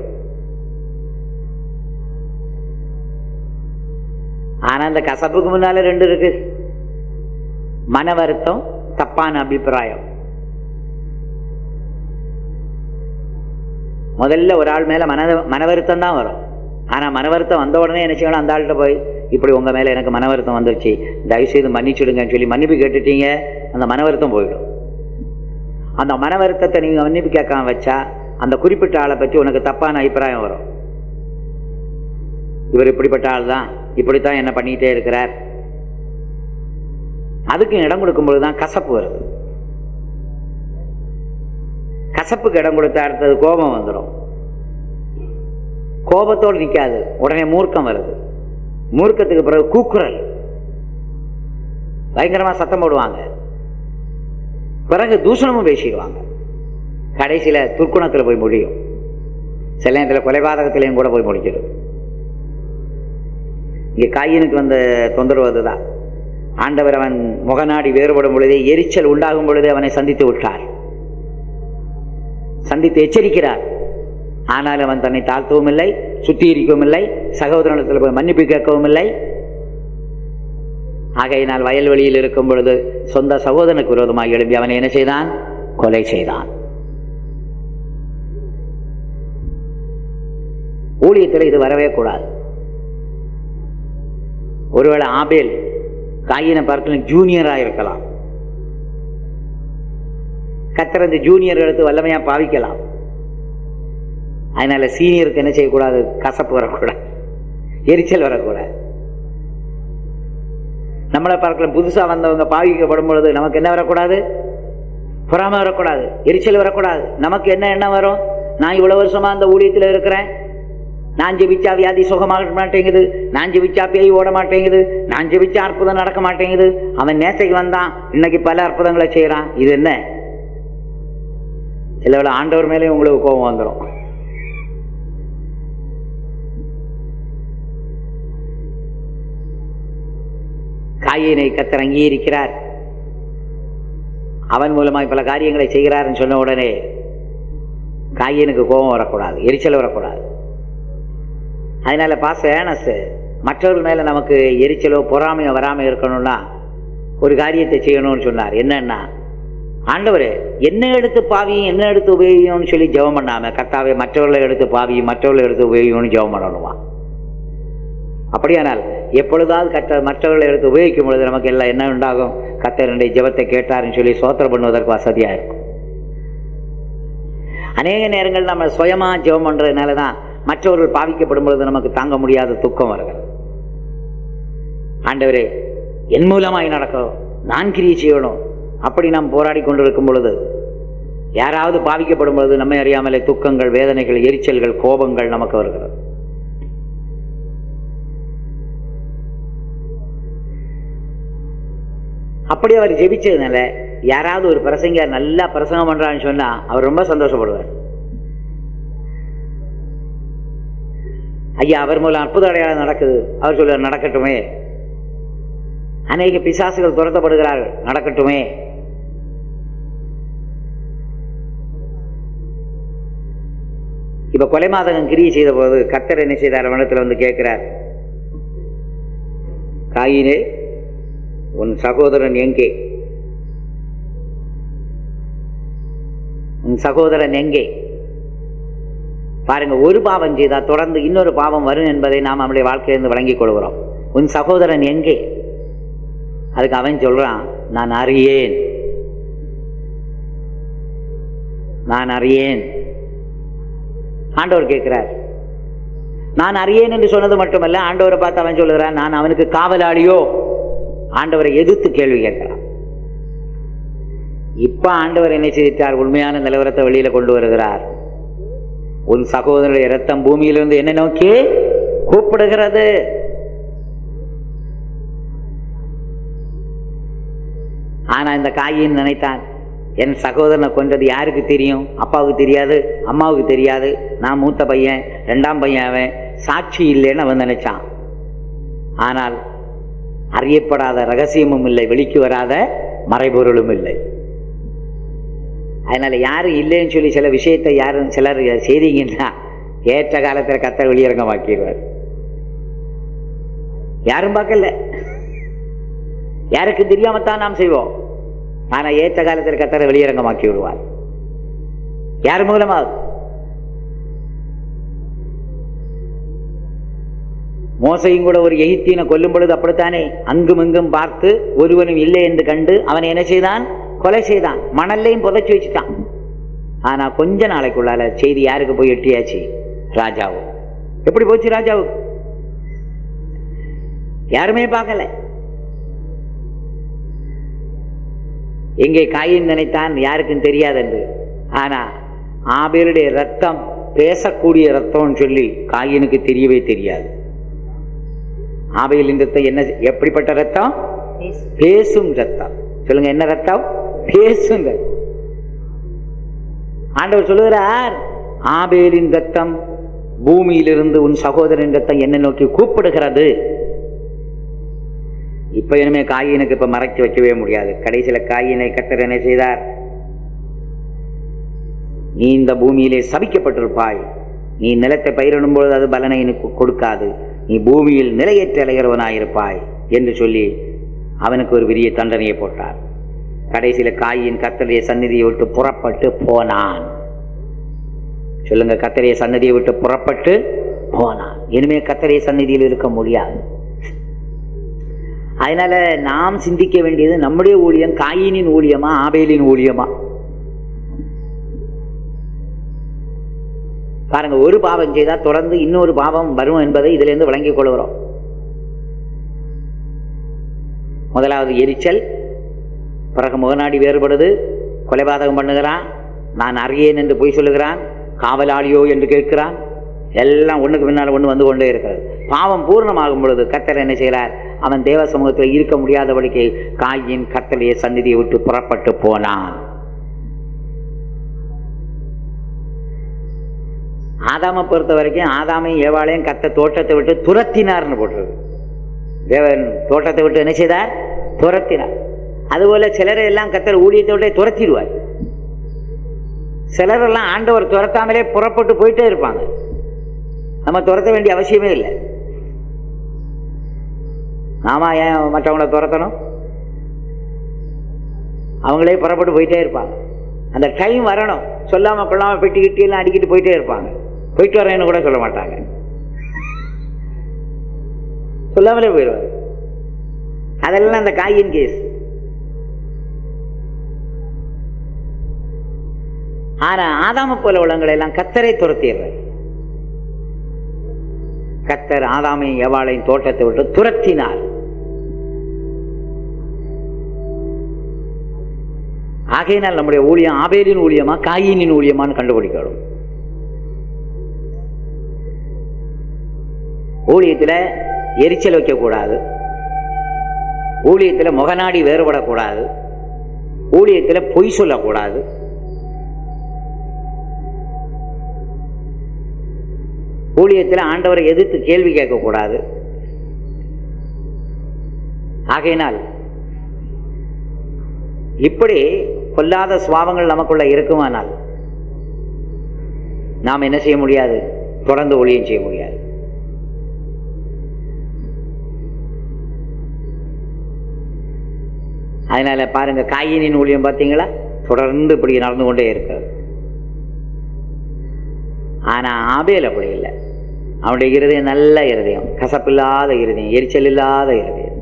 ஆனா இந்த கசப்புக்கு முன்னால 2 இருக்கு. மன வருத்தம், தப்பான அபிப்பிராயம். முதல்ல ஒரு ஆள் மேல மன வருத்தம் தான் வரும். ஆனா மன வருத்தம் வந்த உடனே என்ன செய்யணும்? அந்த ஆள்கிட்ட போய், இப்படி உங்க மேல எனக்கு மன வருத்தம் வந்துருச்சு, தயவுசெய்து மன்னிச்சுடுங்கன்னு சொல்லி மன்னிப்பு கேட்டுட்டீங்க, அந்த மன வருத்தம் போயிடும். அந்த மன வருத்தத்தை நீங்க மன்னிப்பு கேட்காம வச்சா அந்த குறிப்பிட்ட ஆளை பற்றி உனக்கு தப்பான அபிப்பிராயம் வரும். இவர் இப்படிப்பட்ட ஆள் தான், இப்படித்தான் என்ன பண்ணிட்டே இருக்கிறார். அதுக்கு இடம் கொடுக்கும்போதுதான் கசப்பு வருது. கசப்புக்கு இடம் கொடுத்த அடுத்தது கோபம் வந்துடும். கோபத்தோடு நிற்காது, உடனே மூர்க்கம் வருது. மூர்க்கத்துக்கு பிறகு கூக்குரல், பயங்கரமா சத்தம் போடுவாங்க. பிறகு தூஷணமும் பேசிடுவாங்க. கடைசியில துர்க்குணத்துல போய் முடியும். சில நேரத்தில் கொலைபாதகத்திலையும் கூட போய் முடிச்சிடும். இங்க காயினுக்கு வந்த தொந்தரவு அதுதான். ஆண்டவர் அவன் முகநாடி வேறுபடும் பொழுதே, எரிச்சல் உண்டாகும் பொழுதே அவனை சந்தித்து விட்டார், சந்தித்து எச்சரிக்கிறார். ஆனால் அவன் தன்னை தாழ்த்தவும் இல்லை, சுத்திகரிக்கவும் இல்லை, சகோதரத்தில் போய் மன்னிப்பு கேட்கவும் இல்லை. ஆகையினால் வயல்வெளியில் இருக்கும் பொழுது சொந்த சகோதரனுக்கு விரோதமாக எழுப்பி அவனை என்ன செய்தான்? கொலை செய்தான். ஊழியத்தில் இது வரவே கூடாது. ஒருவேளை ஆபேல் காயினை பார்க்கல ஜூனியரா இருக்கலாம். கர்த்தர் அந்த ஜூனியர் எடுத்து வல்லமையா பாவிக்கலாம். அதனால சீனியருக்கு என்ன செய்யக்கூடாது? கசப்பு வரக்கூடாது, எரிச்சல் வரக்கூடாது. நம்மளை பார்க்கலாம் புதுசா வந்தவங்க பாவிக்கப்படும் பொழுது நமக்கு என்ன வரக்கூடாது? பொறாமை வரக்கூடாது, எரிச்சல் வரக்கூடாது. நமக்கு என்ன எண்ணம் வரும்? நான் இவ்வளவு வருஷமா அந்த ஊழியத்தில் இருக்கிறேன், நான் ஜெபிச்சா வியாதி சுகமாக மாட்டேங்குது, நான் ஜெபிச்சா பேய் ஓட மாட்டேங்குது, நான் ஜெபிச்சா அற்புதம் நடக்க மாட்டேங்குது. அவன் நேசைக்கு வந்தான், இன்னைக்கு பல அற்புதங்களை செய்யறான். இது என்ன? சில ஆண்டவர் மேலே உங்களுக்கு கோபம் வந்துடும். காயினை கர்த்தர் அங்கீகரிக்கிறார், அவன் மூலமாக பல காரியங்களை செய்கிறார்னு சொன்ன உடனே காயினுக்கு கோபம் வரக்கூடாது, எரிச்சல் வரக்கூடாது. அதனால பாஸ்டர் மற்றவர்கள் மேல நமக்கு எரிச்சலோ பொறாமையோ வராமல் இருக்கணும்னா ஒரு காரியத்தை செய்யணும்னு சொன்னார். என்னன்னா, ஆண்டவரே என்ன எடுத்து பாவியும் என்ன எடுத்து உபயோகியும்னு சொல்லி ஜெபம் பண்ணாம, கர்த்தாவே மற்றவர்களை எடுத்து பாவியும் மற்றவர்களை எடுத்து உபயோகியும்னு ஜெபம் பண்ணணுமா? அப்படியானால் எப்பொழுதாவது கர்த்தர் மற்றவர்களை எடுத்து உபயோகிக்கும் பொழுது நமக்கு எல்லாம் என்ன உண்டாகும்? கர்த்தர் என்னுடைய ஜெபத்தை கேட்டார்னு சொல்லி சோத்திரம் பண்ணுவதற்கு வசதியா இருக்கும். அநேக நேரங்கள் நம்ம சுயமா ஜெபம் பண்றதுனால தான் மற்றவர்கள் பாவிக்கப்படும் பொழுது நமக்கு தாங்க முடியாத துக்கம் வருகிறது. ஆண்டவரே என் மூலமாய் நடக்கும், நான் கிரியை செய்யணும், அப்படி நாம் போராடி கொண்டிருக்கும் பொழுது யாராவது பாவிக்கப்படும் பொழுது நம்மை அறியாமலே துக்கங்கள், வேதனைகள், எரிச்சல்கள், கோபங்கள் நமக்கு வருகிறது. அப்படி அவர் ஜெபிச்சதுனால யாராவது ஒரு பிரசங்கர் நல்லா பிரசங்கம் பண்றான்னு சொன்னா அவர் ரொம்ப சந்தோஷப்படுவார். ஐயா அவர் மூலம் அற்புத அடையாளம் நடக்குது, அவர் சொல்லுவார் நடக்கட்டுமே. அநேக பிசாசுகள் துரத்தப்படுகிறார்கள், நடக்கட்டுமே. இப்ப கொலை மாதகம் கிரியை செய்த போது கர்த்தர் என்ன செய்தார்? அவனிடத்தில் வந்து கேட்கிறார், காயினே உன் சகோதரன் எங்கே? உன் சகோதரன் எங்கே? பாருங்க, ஒரு பாவம் செய்தா தொடர்ந்து இன்னொரு பாவம் வரும் என்பதை நாம் நம்முடைய வாழ்க்கையிலிருந்து வழங்கிக் கொள்கிறோம். உன் சகோதரன் எங்கே? அதுக்கு அவன் சொல்றான், நான் அறியேன், நான் அறியேன். ஆண்டவர் கேட்கிறார். நான் அறியேன் என்று சொன்னது மட்டுமல்ல, ஆண்டவரை பார்த்து அவன் சொல்லுகிறான், நான் அவனுக்கு காவலாளியோ? ஆண்டவரை எதிர்த்து கேள்வி கேட்கிறான். இப்ப ஆண்டவர் என்ன செய்தார்? உண்மையான நிலவரத்தை வெளியில கொண்டு வருகிறார். உன் சகோதரனுடைய இரத்தம் பூமியிலிருந்து என்ன நோக்கி கூப்பிடுகிறது. ஆனா இந்த காயின் நினைத்தான், என் சகோதரனை கொன்றது யாருக்கு தெரியும்? அப்பாவுக்கு தெரியாது, அம்மாவுக்கு தெரியாது, நான் மூத்த பையன், ரெண்டாம் பையன், அவன் சாட்சி இல்லைன்னு அவன் நினைச்சான். ஆனால் அறியப்படாத ரகசியமும் இல்லை, வெளிக்கு வராத மறைபொருளும் இல்லை. அதனால யாரும் இல்லைன்னு சொல்லி சில விஷயத்தை யாரும் சிலர் செய்தீங்கன்னா ஏற்ற காலத்தில் கர்த்தர் வெளியரங்கமாக்கிடுவார். யாரும் பார்க்கல, யாருக்கு தெரியாமத்தான் நாம் செய்வோம். ஆனா ஏற்ற காலத்தில் கர்த்தரை வெளியரங்கமாக்கி விடுவார். யார் மூலமாக? மோசையும் கூட ஒரு எகிப்தியனை கொல்லும் பொழுது அப்படித்தானே, அங்கும் இங்கும் பார்த்து ஒருவனும் இல்லை என்று கண்டு அவனை என்ன செய்தான்? கொலை செய்தான், மணல்லையும் புதைச்சி வச்சுட்டான். ஆனா கொஞ்ச நாளைக்குள்ளால செய்தி யாருக்கு போய் எட்டியாச்சு? ராஜாவு. எப்படி போச்சு ராஜாவுக்கு? யாருமே பார்க்கல. எங்கே காயின் நினைத்தான் யாருக்கும் தெரியாது என்று. ஆனா ஆபேலுடைய ரத்தம் பேசக்கூடிய ரத்தம் சொல்லி காயினுக்கு தெரியவே தெரியாது. ஆபேலின் ரத்தம் என்ன, எப்படிப்பட்ட ரத்தம்? பேசும் ரத்தம். சொல்லுங்க, என்ன ரத்தம்? பேசுங்க. ஆண்டவர் சொல்லுகிறார், ஆபேலின் ரத்தம் பூமியிலிருந்து உன் சகோதரன் ரத்தம் என்ன நோக்கி கூப்பிடுகிறது. இப்ப இனிமே காயினுக்கு இப்ப மறைச்சு வைக்கவே முடியாது. கடைசியில காயினை கர்த்தர் என்ன செய்தார்? நீ இந்த பூமியிலே சபிக்கப்பட்டிருப்பாய், நீ நிலத்தை பயிரிடும் பொழுது அது பலனை கொடுக்காது, நீ பூமியில் நிலையற்ற அலைகிறவனாயிருப்பாய் என்று சொல்லி அவனுக்கு ஒரு பெரிய தண்டனையை போட்டார். கடைசியில காயின் கர்த்தருடைய சந்நிதியை விட்டு புறப்பட்டு போனான். சொல்லுங்க, கர்த்தருடைய சந்நிதியை விட்டு புறப்பட்டு போனான். இனிமே கர்த்தருடைய சந்நிதியில் இருக்க முடியாது. அதனால நாம் சிந்திக்க வேண்டியது, நம்முடைய ஊழியம் காயினின் ஊழியமா ஆபேலின் ஊழியமா? பாருங்க, ஒரு பாவம் செய்தா தொடர்ந்து இன்னொரு பாவம் வரும் என்பதை இதுல இருந்து விளங்கிக் கொள்கிறோம். முதலாவது எரிச்சல், பிறகு முகநாடி வேறுபடுது, கொலைபாதகம் பண்ணுகிறான், நான் அறியேன் என்று பொய் சொல்லுகிறான், காவலாளியோ என்று கேட்கிறான். எல்லாம் ஒண்ணுக்கு பின்னால் ஒன்று வந்து கொண்டே இருக்கிறது. பாவம் பூர்ணமாகும் பொழுது கர்த்தர் என்ன செய்கிறார்? அவன் தேவ சமூகத்தில் இருக்க முடியாதபடிக்கு காயின் கர்த்தருடைய சந்நிதியை விட்டு புறப்பட்டு போனான். ஆதாமை பொறுத்த வரைக்கும் ஆதாமையும் ஏவாளையும் கர்த்தர் தோட்டத்தை விட்டு துரத்தினார்னு போட்டிருக்கு. தேவன் தோட்டத்தை விட்டு என்ன செய்தார்? துரத்தினார். அதுபோல சிலரை எல்லாம் கர்த்தர் ஊழியத்தை விட்டு துரத்திடுவார். சிலரெல்லாம் ஆண்டவர் துரத்தாமலே புறப்பட்டு போயிட்டே இருப்பாங்க. நம்ம துரத்த வேண்டிய அவசியமே இல்லை. நாம ஏன் மற்றவங்களை துரத்தணும்? அவங்களே புறப்பட்டு போயிட்டே இருப்பாங்க. அந்த டைம் வரணும், சொல்லாம கொள்ளாம பெட்டி கிட்டி எல்லாம் அடிக்கிட்டு போயிட்டே இருப்பாங்க. போயிட்டு வரேன்னு கூட சொல்ல மாட்டாங்க, சொல்லாமலே போயிடுவாங்க. அதெல்லாம் அந்த காயின் கேஸ். ஆனா ஆதாம போல உள்ளவங்களை எல்லாம் கர்த்தரை துரத்திடுறார். கர்த்தர் ஆதாமையும் ஏவாளையும் தோட்டத்தை விட்டு துரத்தினார். ஆகையினால் நம்முடைய ஊழியம் ஆபேலின் ஊழியமா காயினின் ஊழியமான்னு கண்டுபிடிக்கணும். ஊழியத்தில் எரிச்சல் வைக்கக்கூடாது, ஊழியத்தில் முகநாடி வேறுபடக்கூடாது, ஊழியத்தில் பொய் சொல்லக்கூடாது, ஊழியத்தில் ஆண்டவரை எதிர்த்து கேள்வி கேட்கக்கூடாது. ஆகையினால் இப்படி கொல்லாத சுபாவங்கள் நமக்குள்ள இருக்குமானால் நாம் என்ன செய்ய முடியாது? தொடர்ந்து ஊழியம் செய்ய முடியாது. அதனால பாருங்க, காயினின் ஊழியம் பார்த்தீங்களா, தொடர்ந்து இப்படி நடந்து கொண்டே இருக்கிறது. ஆனா ஆபேல் அப்படி இல்லை. அவனுடைய இருதயம் நல்ல இருதயம், கசப்பில்லாத இருதயம், எரிச்சல் இல்லாத இருதயம்.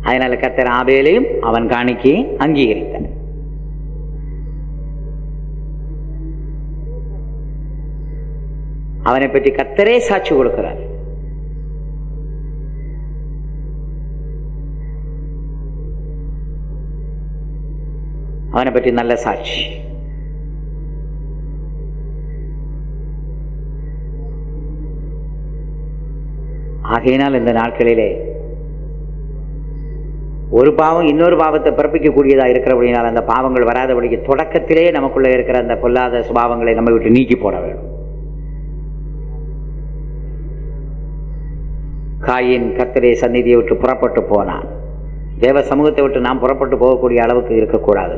அதனால கர்த்தர் ஆபேலையும் அவன் காணிக்கையும் அங்கீகரித்தார். அவனை பற்றி கர்த்தரே சாட்சி கொடுக்கிறார். அவனை பற்றி நல்ல சாட்சி. ஆகையினால் இந்த நாட்களிலே ஒரு பாவம் இன்னொரு பாவத்தை பிறப்பிக்கக்கூடியதாக இருக்கிறபடினால் அந்த பாவங்கள் வராதபடிக்கு தொடக்கத்திலே நமக்குள்ள இருக்கிற அந்த பொல்லாத சுபாவங்களை நம்ம விட்டு நீக்கி போட வேண்டும். காயின் கர்த்தருடைய சந்நிதியை விட்டு புறப்பட்டு போனான். தேவ சமூகத்தை விட்டு நாம் புறப்பட்டு போகக்கூடிய அளவுக்கு இருக்கக்கூடாது.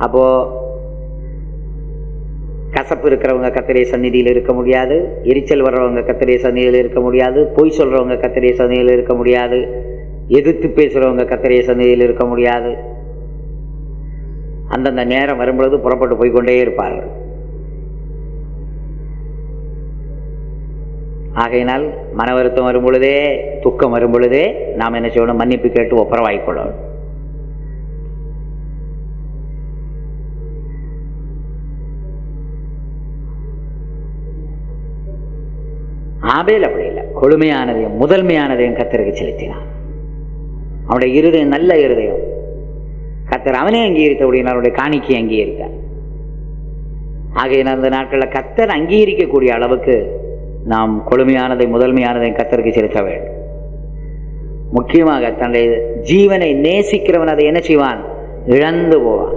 அப்போ கசப்பு இருக்கிறவங்க கர்த்தருடைய சந்நிதியில் இருக்க முடியாது, எரிச்சல் வர்றவங்க கர்த்தருடைய சந்நிதியில் இருக்க முடியாது, பொய் சொல்றவங்க கர்த்தருடைய சந்நிதியில் இருக்க முடியாது, எதிர்த்து பேசுறவங்க கர்த்தருடைய சந்நிதியில் இருக்க முடியாது. அந்தந்த நேரம் வரும்பொழுது புறப்பட்டு போய்கொண்டே இருப்பார்கள். ஆகையினால் மன வருத்தம் வரும் பொழுதே, துக்கம் வரும் பொழுதே நாம் என்ன செய்யணும்? மன்னிப்பு கேட்டு ஒப்புரவாய்க்கொள்ளணும். ஆபேல் அப்படி இல்லை. கொழுமையானதையும் முதன்மையானதையும் கர்த்தருக்கு செலுத்தினான். அவனுடைய இருதயம் நல்ல இருதயம். கர்த்தர் அவனே அங்கீகரித்தபடினால் அவனுடைய காணிக்கை அங்கீகரித்தார். ஆகையினால் இந்த நாட்களில் கர்த்தர் அங்கீகரிக்கக்கூடிய அளவுக்கு நாம் கொழுமையானதை முதன்மையானதையும் கர்த்தருக்கு செலுத்த வேண்டும். முக்கியமாக தன்னுடைய ஜீவனை நேசிக்கிறவன் அதை என்ன செய்வான்? இழந்து போவான்.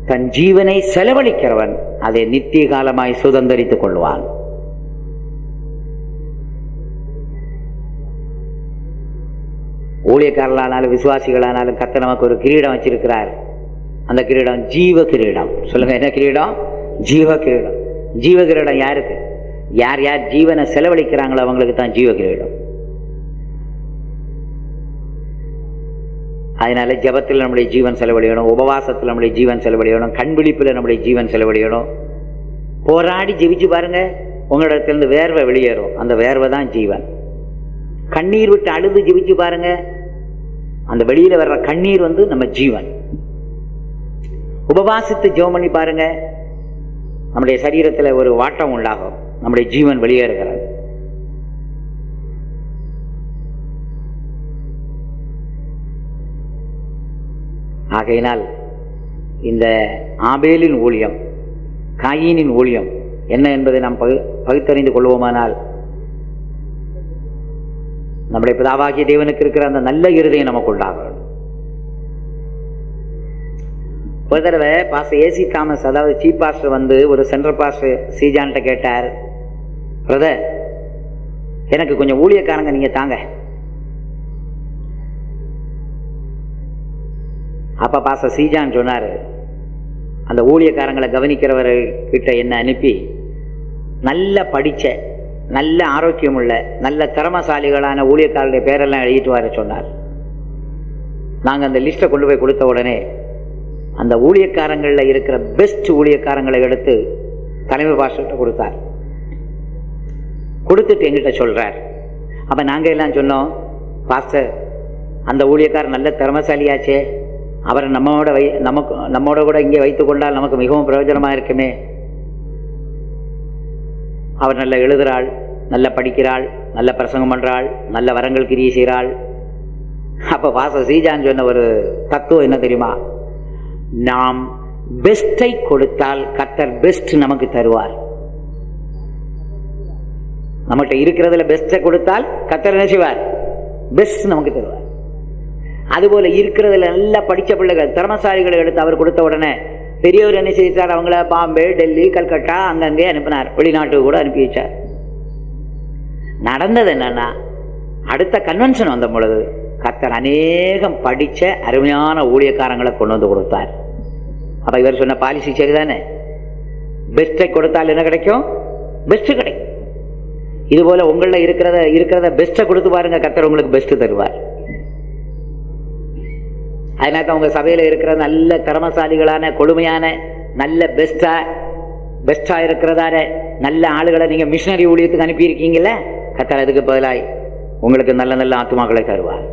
தன் ஜீவனை செலவழிக்கிறவன் அதை நித்திய காலமாய் சுதந்தரித்துக் கொள்வான். ஊழியக்காரர்களானாலும் விசுவாசிகளானாலும் கர்த்தர் நமக்கு ஒரு கிரீடம் வச்சிருக்கிறார். அந்த கிரீடம் ஜீவ கிரீடம். சொல்லுங்க, என்ன கிரீடம்? ஜீவ கிரீடம். ஜீவ கிரீடம் யாருக்கு? யார் யார் ஜீவனை செலவழிக்கிறாங்களோ அவங்களுக்கு தான் ஜீவ கிரீடம். அதனால ஜபத்தில் நம்முடைய ஜீவன் செலவழியணும், உபவாசத்தில் நம்முடைய ஜீவன் செலவழியணும், கண்விழிப்பில் நம்முடைய ஜீவன் செலவழியணும். போராடி ஜெபிச்சு பாருங்க, உங்களிடத்திலிருந்து வேர்வை வெளியேறும். அந்த வேர்வை தான் ஜீவன். கண்ணீர் விட்டு அழுது ஜெபிச்சு பாருங்க, அந்த வெளியில வர்ற கண்ணீர் நம்ம ஜீவன். உபவாசித்து ஜெபம் பண்ணி பாருங்க, நம்முடைய சரீரத்தில் ஒரு வாட்டம் உண்டாகும், நம்முடைய ஜீவன் வெளியேறுகிறது. ஆகையினால் இந்த ஆபேலின் ஊழியம், காயினின் ஊழியம் என்ன என்பதை நாம் பகுத்தறிந்து கொள்வோமானால் நம்முடைய பிதாவாகிய தேவனுக்கு இருக்கிற அந்த நல்ல இருதயம் நமக்கு உண்டாகும். ஒரு தடவை பாஸ்டர் ஏசி தாமஸ், அதாவது சீஃப் பாஸ்டர் ஒரு சென்ட்ரல் பாஸ்டர் சீஜான்கிட்ட கேட்டார், பிரதர் எனக்கு கொஞ்சம் ஊழியக்காரங்க நீங்க தாங்க. அப்ப பாஸ்டர் சீஜான் சொன்னார், அந்த ஊழியக்காரங்களை கவனிக்கிறவர்கிட்ட என்ன அனுப்பி நல்ல படிச்ச, நல்ல ஆரோக்கியம் உள்ள, நல்ல திறமசாலிகளான ஊழியக்காரருடைய பேரெல்லாம் எழுதிட்டு வர சொன்னார். நாங்கள் அந்த லிஸ்ட்டை கொண்டு போய் கொடுத்த உடனே அந்த ஊழியக்காரங்களில் இருக்கிற பெஸ்ட் ஊழியக்காரங்களை எடுத்து தலைமை பாஸ்டர்கிட்ட கொடுத்தார். கொடுத்துட்டு எங்கிட்ட சொல்றார். அப்போ நாங்கள் எல்லாம் சொன்னோம், பாஸ்டர் அந்த ஊழியக்காரர் நல்ல திறமசாலியாச்சே, அவரை நம்மோட கூட இங்கே வைத்து கொண்டால் நமக்கு மிகவும் பிரயோஜனமாக இருக்குமே. அவர் நல்ல எழுதுகிறாள், நல்ல படிக்கிறாள், நல்ல பிரசங்கம் பண்ணுறாள், நல்ல வரங்கள் கிரியை செய்கிறாள். அப்போ பாஸ்டர் சீஜான் சொன்ன ஒரு தத்துவம் என்ன தெரியுமா? நாம் பெஸ்டை கொடுத்தால் கர்த்தர் பெஸ்ட் நமக்கு தருவார். நம்மகிட்ட இருக்கிறதுல பெஸ்ட்டை கொடுத்தால் கர்த்தர் என்ன செய்வார்? பெஸ்ட் நமக்கு தருவார். அதுபோல இருக்கிறதுல நல்லா படித்த பிள்ளைகள் திறமசாலிகளை எடுத்து அவர் கொடுத்த உடனே பெரியவர் என்ன செய்தார், அவங்கள பாம்பே, டெல்லி, கல்கட்டா அங்கங்கே அனுப்பினார், வெளிநாட்டுக்கு கூட அனுப்பி வச்சார். நடந்தது என்னன்னா, அடுத்த கன்வென்ஷன் வந்த பொழுது கர்த்தர் அநேகம் படித்த அருமையான ஊழியக்காரங்களை கொண்டு வந்து கொடுத்தார். அப்ப இவர் சொன்ன பாலிசி சரிதானே, பெஸ்ட்டை கொடுத்தால் என்ன கிடைக்கும், பெஸ்ட் கிடைக்கும். இது போல உங்களில் இருக்கிறத பெஸ்ட்டை கொடுத்து பாருங்க, கர்த்தர் உங்களுக்கு பெஸ்ட் தருவார். அதனால தான் உங்க சபையில் இருக்கிற நல்ல திறமசாலிகளான கொடுமையான நல்ல பெஸ்டா இருக்கிறதான நல்ல ஆளுகளை நீங்க மிஷனரி ஊழியத்துக்கு அனுப்பியிருக்கீங்கல்ல, கர்த்தர் அதுக்கு பதிலாய் உங்களுக்கு நல்ல நல்ல ஆத்துமாக்களை தருவார்.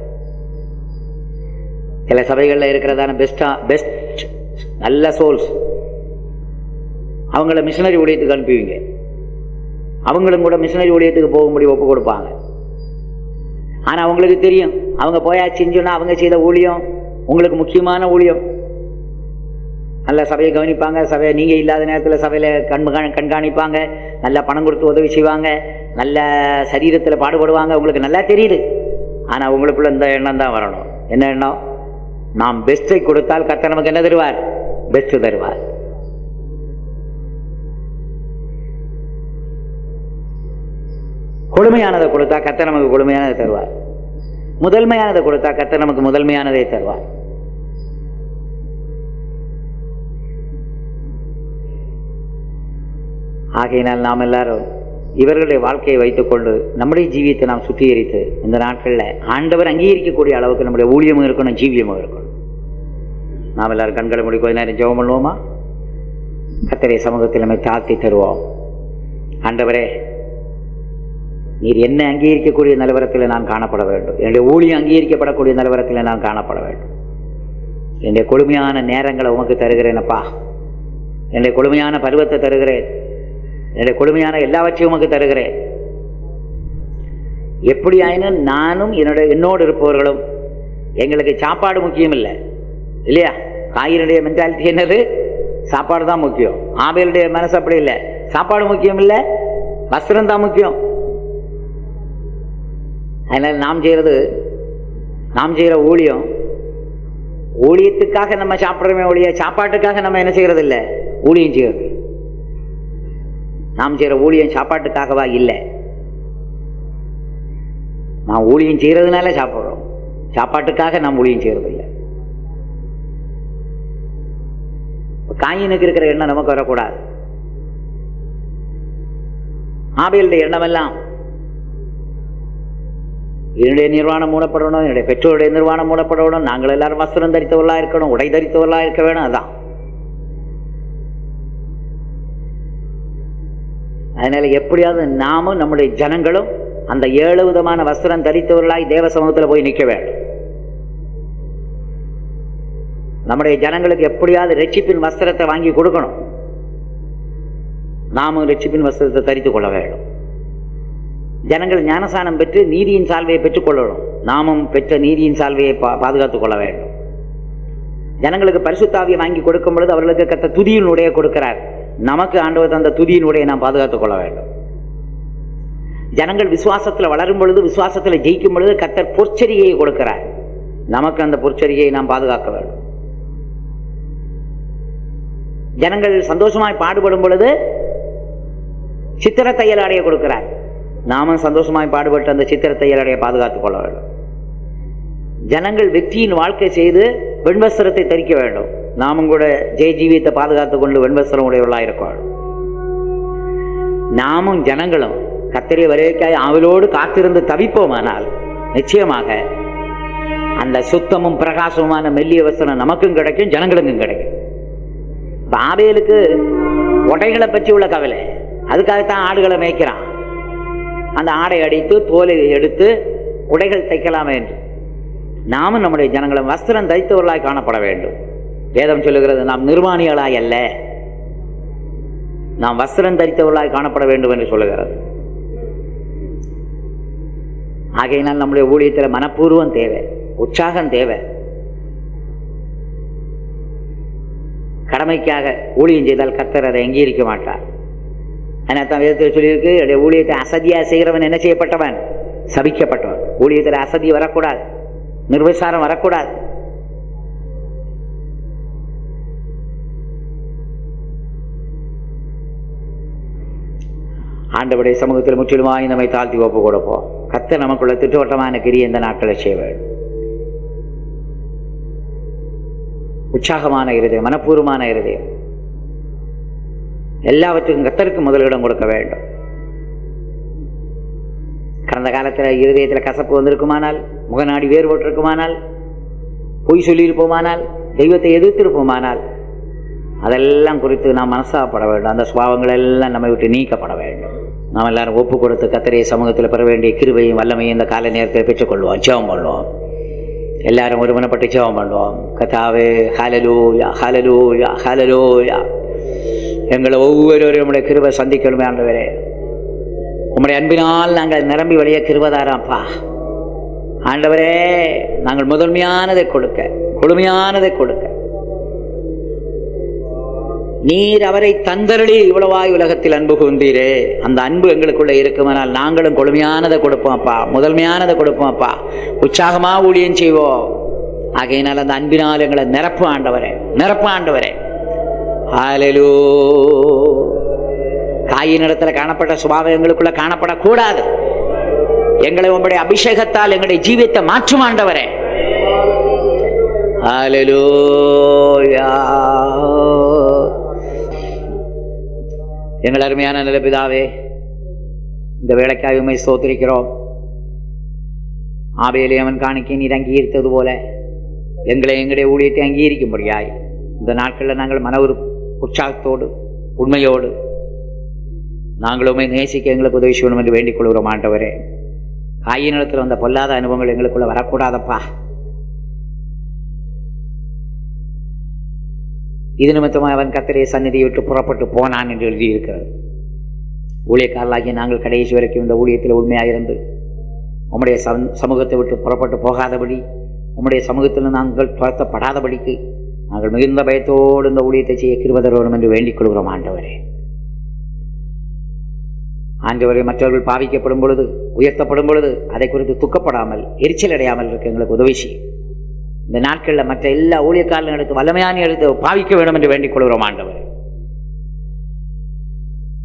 சில சபைகளில் இருக்கிறதான பெஸ்ட் நல்ல சோல்ஸ் அவங்கள மிஷனரி ஊழியத்துக்கு அனுப்புவீங்க. அவங்களும் கூட மிஷனரி ஊழியத்துக்கு போகும்படி ஒப்பு கொடுப்பாங்க. ஆனால் அவங்களுக்கு தெரியும், அவங்க போயாச்சுன்னு சொன்னால் அவங்க செய்த ஊழியம் உங்களுக்கு முக்கியமான ஊழியம். நல்ல சபையை கவனிப்பாங்க, சபையை நீங்கள் இல்லாத நேரத்தில் சபையில் கண்காணிப்பாங்க, நல்லா பணம் கொடுத்து உதவி செய்வாங்க, நல்ல சரீரத்தில் பாடுபடுவாங்க. உங்களுக்கு நல்லா தெரியுது. ஆனால் உங்களுக்குள்ள இந்த எண்ணம் தான் வரணும். என்ன எண்ணம்? நாம் பெஸ்ட்டை கொடுத்தால் கர்த்தர் நமக்கு என்ன தருவார்? பெஸ்ட் தருவார். கொடுமையானதை கொடுத்தா கர்த்தர் நமக்கு கொடுமையானதை தருவார். முதன்மையானதை கொடுத்தா கர்த்தர் நமக்கு முதன்மையானதை தருவார். ஆகையினால் நாம் எல்லாரும் இவர்களுடைய வாழ்க்கையை வைத்துக்கொண்டு நம்முடைய ஜீவியத்தை நாம் சுத்திகரித்து இந்த நாட்களில் ஆண்டவர் அங்கீகரிக்கக்கூடிய அளவுக்கு நம்முடைய ஊழியமும் இருக்கணும், ஜீவியமும் இருக்கணும். நாம் எல்லாரும் கண்களை மூடி கொஞ்ச நேரம் ஜெபம் பண்ணுவோமா? கர்த்தருடைய சமூகத்தில் நம்மை தாழ்த்தி தருவோம். ஆண்டவரே, நீர் என்ன அங்கீகரிக்கக்கூடிய நிலவரத்தில் நான் காணப்பட வேண்டும். என்னுடைய ஊழியம் அங்கீகரிக்கப்படக்கூடிய நிலவரத்தில் நான் காணப்பட வேண்டும். என்னுடைய கொடுமையான நேரங்களை உமக்கு தருகிறேனப்பா. என்னுடைய கொடுமையான பருவத்தை தருகிறேன். என்னுடைய கொடுமையான எல்லாவற்றையும் உமக்கு தருகிறேன். எப்படி ஆயினும் நானும் என்னோடு இருப்பவர்களும் எங்களுக்கு சாப்பாடு முக்கியம் இல்லை இல்லையா? காயினுடைய மென்டாலிட்டி என்னது? சாப்பாடு தான் முக்கியம். ஆபேலுடைய மனசு அப்படி இல்லை. சாப்பாடு முக்கியம் இல்லை, வஸ்திரம் தான் முக்கியம். அதனால் நாம் செய்கிற ஊழியத்துக்காக நம்ம சாப்பிட்றோமே ஒழிய சாப்பாட்டுக்காக நம்ம என்ன செய்கிறது இல்லை, ஊழியம் செய்கிறது. நாம் செய்கிற ஊழியம் சாப்பாட்டுக்காகவா? இல்லை. நாம் ஊழியம் செய்கிறதுனால சாப்பிட்றோம், சாப்பாட்டுக்காக நாம் ஊழியம் செய்கிறது இல்லை. காயினுக்கு இருக்கிற எண்ணம் நமக்கு வரக்கூடாது. ஆபேலுடைய எண்ணமெல்லாம் என்னுடைய நிர்வாணம் மூடப்படணும், என்னுடைய பெற்றோருடைய நிர்வாணம் மூடப்படணும், நாங்கள் எல்லாரும் வஸ்திரம் தரித்தவர்களாக இருக்கணும், உடை தரித்தவர்களாக இருக்க வேணும். அதான். அதனால எப்படியாவது நாமும் நம்முடைய ஜனங்களும் அந்த 7 விதமான வஸ்திரம் தரித்தவர்களாய் தேவ சமூகத்தில் போய் நிற்க வேண்டும். நம்முடைய ஜனங்களுக்கு எப்படியாவது ரட்சிப்பின் வஸ்திரத்தை வாங்கி கொடுக்கணும். நாமும் ரட்சிப்பின் வஸ்திரத்தை தரித்து கொள்ள வேண்டும். ஜனங்கள் ஞானசானம் பெற்று நீதியின் சால்வையை பெற்றுக்கொள்ளணும். நாமும் பெற்ற நீதியின் சால்வையை பாதுகாத்துக் கொள்ள வேண்டும். ஜனங்களுக்கு பரிசுத்தாவியை வாங்கி கொடுக்கும் பொழுது அவர்களுக்கு கத்த துதியின் உடைய கொடுக்கிறார். நமக்கு ஆண்டவர் தந்த துதியின் உடைய நாம் பாதுகாத்துக் கொள்ள வேண்டும். ஜனங்கள் விசுவாசத்தில் வளரும் பொழுது, விசுவாசத்தில் ஜெயிக்கும் பொழுது கர்த்தர் பொற்சரியை கொடுக்கிறார். நமக்கு அந்த பொற்சரியை நாம் பாதுகாக்க வேண்டும். ஜனங்கள் சந்தோஷமாய் பாடுபடும் பொழுது சித்திர தையல் அடைய கொடுக்கிறார். நாமும் சந்தோஷமாய் பாடுபட்டு அந்த சித்திர தையல் அடைய பாதுகாத்துக் கொள்ள வேண்டும். ஜனங்கள் வெற்றியின் வாழ்க்கை செய்து வெண்வஸ்திரத்தை தரிக்க வேண்டும். நாமும் கூட ஜெய ஜீவியத்தை பாதுகாத்துக் கொண்டு வெண்வஸ்திரம் உடையவர்களாக இருக்க வேண்டும். நாமும் ஜனங்களும் கர்த்தருடைய வருகைக்காய் ஆவலோடு காத்திருந்து தவிப்போமானால் நிச்சயமாக அந்த சுத்தமும் பிரகாசமுமான மெல்லிய வஸ்திரம் நமக்கும் கிடைக்கும், ஜனங்களுக்கும் கிடைக்கும். ஆபேலுக்கு உடைகளை பற்றி உள்ள கவலை, அதுக்காகத்தான் ஆடுகளை மேய்க்கிறான். அந்த ஆடை அடித்து தோலை எடுத்து உடைகள் தைக்கலாமே என்று. நாமும் நம்முடைய ஜனங்களும் வஸ்திரம் தைத்தவர்களாய் காணப்பட வேண்டும். வேதம் சொல்லுகிறது, நாம் நிர்வாணிகளாய் அல்ல, நாம் வஸ்திரம் தரித்தவர்களாய் காணப்பட வேண்டும் என்று சொல்லுகிறது. ஆகையினால் நம்முடைய ஊழியத்தில் மனப்பூர்வம் தேவை, உற்சாகம் தேவை. கடமைக்காக ஊழியம் செய்தால் கர்த்தர் அதை அங்கீகரிக்க மாட்டார். அதனால் தான் வேதத்தில் சொல்லியிருக்கு, என்னுடைய ஊழியத்தை அசதியாக செய்கிறவன் என்ன செய்யப்பட்டவன்? சபிக்கப்பட்டவன். ஊழியத்தில் அசதி வரக்கூடாது, நிர்விசாரம் வரக்கூடாது. ஆண்டவருடைய சமூகத்தில் முற்றிலுமாய் நம்மை தாழ்த்தி ஒப்பு கொடுப்போம். கர்த்தர் நமக்குள்ள திட்டவட்டமான கிரியை இந்த நாட்களை செய்ய வேண்டும். உற்சாகமான இருதயம், மனப்பூர்வமான இருதயம், எல்லாவற்றுக்கும் கர்த்தருக்கு முதலிடம் கொடுக்க வேண்டும். கடந்த காலத்தில் இருதயத்தில் கசப்பு வந்திருக்குமானால், முகநாடி வேறுபட்டிருக்குமானால், பொய் சொல்லியிருப்போமானால், தெய்வத்தை எதிர்த்திருப்போமானால், அதெல்லாம் குறித்து நாம் மனசாப்பட வேண்டும். அந்த சுபாவங்கள் எல்லாம் நம்மை விட்டு நீக்கப்பட வேண்டும். நாம் எல்லாரும் ஒப்பு கொடுத்து கர்த்தருடைய சமூகத்தில் பெற வேண்டிய கிருபையும் வல்லமையும் இந்த கால நேரத்தில் பெற்றுக்கொள்வோம். ஜெபம் பண்ணுவோம். எல்லாரும் ஒருமனப்பட்டு ஜெபம் பண்ணுவோம். கர்த்தாவே, ஹல்லேலூயா, ஹல்லேலூயா, ஹல்லேலூயா. எங்களை ஒவ்வொருவரும் நம்முடைய கிருபை சந்திக்கணுமே ஆண்டவரே. உம்முடைய அன்பினால் நாங்கள் நிரம்பி வழிய கிருபைதாராப்பா ஆண்டவரே. நாங்கள் முதன்மையானதை கொடுக்க, கொடுமையானதை கொடுக்க, நீர் அவரை தந்தருளி இவ்வளவாய் உலகத்தில் அன்பு கூர்ந்தீரே. அந்த அன்பு எங்களுக்குள்ள இருக்குமானால் நாங்களும் கொழுமையானதை கொடுப்போம் அப்பா, முதன்மையானதை கொடுப்போம் அப்பா. உற்சாகமா ஊழியம் செய்வோம். ஆகையினால் அந்த அன்பினால் எங்களை நிரப்பு ஆண்டவரே, நிரப்பு ஆண்டவரே. ஹல்லேலூயா. காயினிடத்துல காணப்பட்ட சுபாவம் எங்களுக்குள்ள காணப்படக்கூடாது. எங்களை உங்களுடைய அபிஷேகத்தால் எங்களுடைய ஜீவியத்தை மாற்றும் ஆண்டவரே. ஹல்லேலூயா. எங்கள் அருமையான நல்ல பிதாவே, இந்த வேலைக்காக உம்மை ஸ்தோத்திரிக்கிறோம். ஆபேலை அவன் காணிக்கை நீர் அங்கீகரித்தது போல எங்களுடைய ஊழியத்தை அங்கீகரிக்கும்படியாய் இந்த நாட்களில் நாங்கள் மன உற்சாகத்தோடு உண்மையோடு நாங்கள் உண்மை நேசிக்க எங்களுக்கு உதவி செய்யணும் என்று வேண்டிக் கொள்கிறோம் ஆண்டவரே. காயினிடத்தில் வந்த பொல்லாத அனுபவங்கள் எங்களுக்குள்ள வரக்கூடாதப்பா. இது நிமித்தமாக அவன் கர்த்தருடைய சந்நிதியை விட்டு புறப்பட்டு போனான் என்று எழுதியிருக்கிறது. ஊழியக்காரர்களாகிய நாங்கள் கடைசி வரைக்கும் இந்த ஊழியத்தில் உண்மையாயிருந்து உம்முடைய சமூகத்தை விட்டு புறப்பட்டு போகாதபடி, உம்முடைய சமூகத்தில் நாங்கள் துரத்தப்படாதபடிக்கு நாங்கள் மிகுந்த பயத்தோடு இந்த ஊழியத்தை செய்ய கிருபை தருவோம் என்று வேண்டிக் கொள்கிறோம் ஆண்டவரே. ஆண்டவரே, மற்றவர்கள் பாவிக்கப்படும் பொழுது, உயர்த்தப்படும் பொழுது அதை குறித்து துக்கப்படாமல், எரிச்சல் அடையாமல் இருக்க எங்களுக்கு உதவி செய்யும். இந்த நாட்களில் மற்ற எல்லா ஊழியக்காரர்களும் எடுத்து வல்லமையான எடுத்து பாவிக்க வேண்டும் என்று வேண்டிக் கொள்கிறோம் ஆண்டவரே.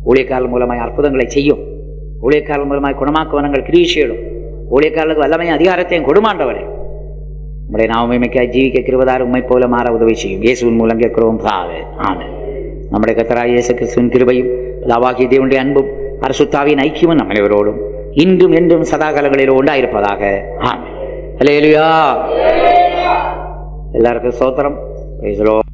ஊழியக்காரர்கள் மூலமாய் அற்புதங்களை செய்யும். ஊழியக்காரர்கள் மூலமாய் குணமாக்குவனங்கள் கிரீஷியிடும். ஊழியக்காரர்களுக்கு வல்லமையான அதிகாரத்தையும் கொடுமாண்டவரே. உங்களுடைய நாம மிக்க ஜீவிக்க கிருபைதாரும் உம்மை போல மாற உதவி செய்யும். இயேசுவின் மூலம் கேட்கிறோம் பிதாவே, ஆமென். நம்முடைய கர்த்தராகிய இயேசு கிறிஸ்துவின் கிருபையும் பிதாவாகிய தேவனுடைய அன்பும் பரிசுத்தாவின் ஐக்கியமும் நம் அனைவரோடும் இன்றும் என்றும் சதாகாலங்களில் உண்டாயிருப்பதாக. ஆமென். அல்லேலூயா. எல்லாருக்கும் ஸ்தோத்திரம். Praise the Lord.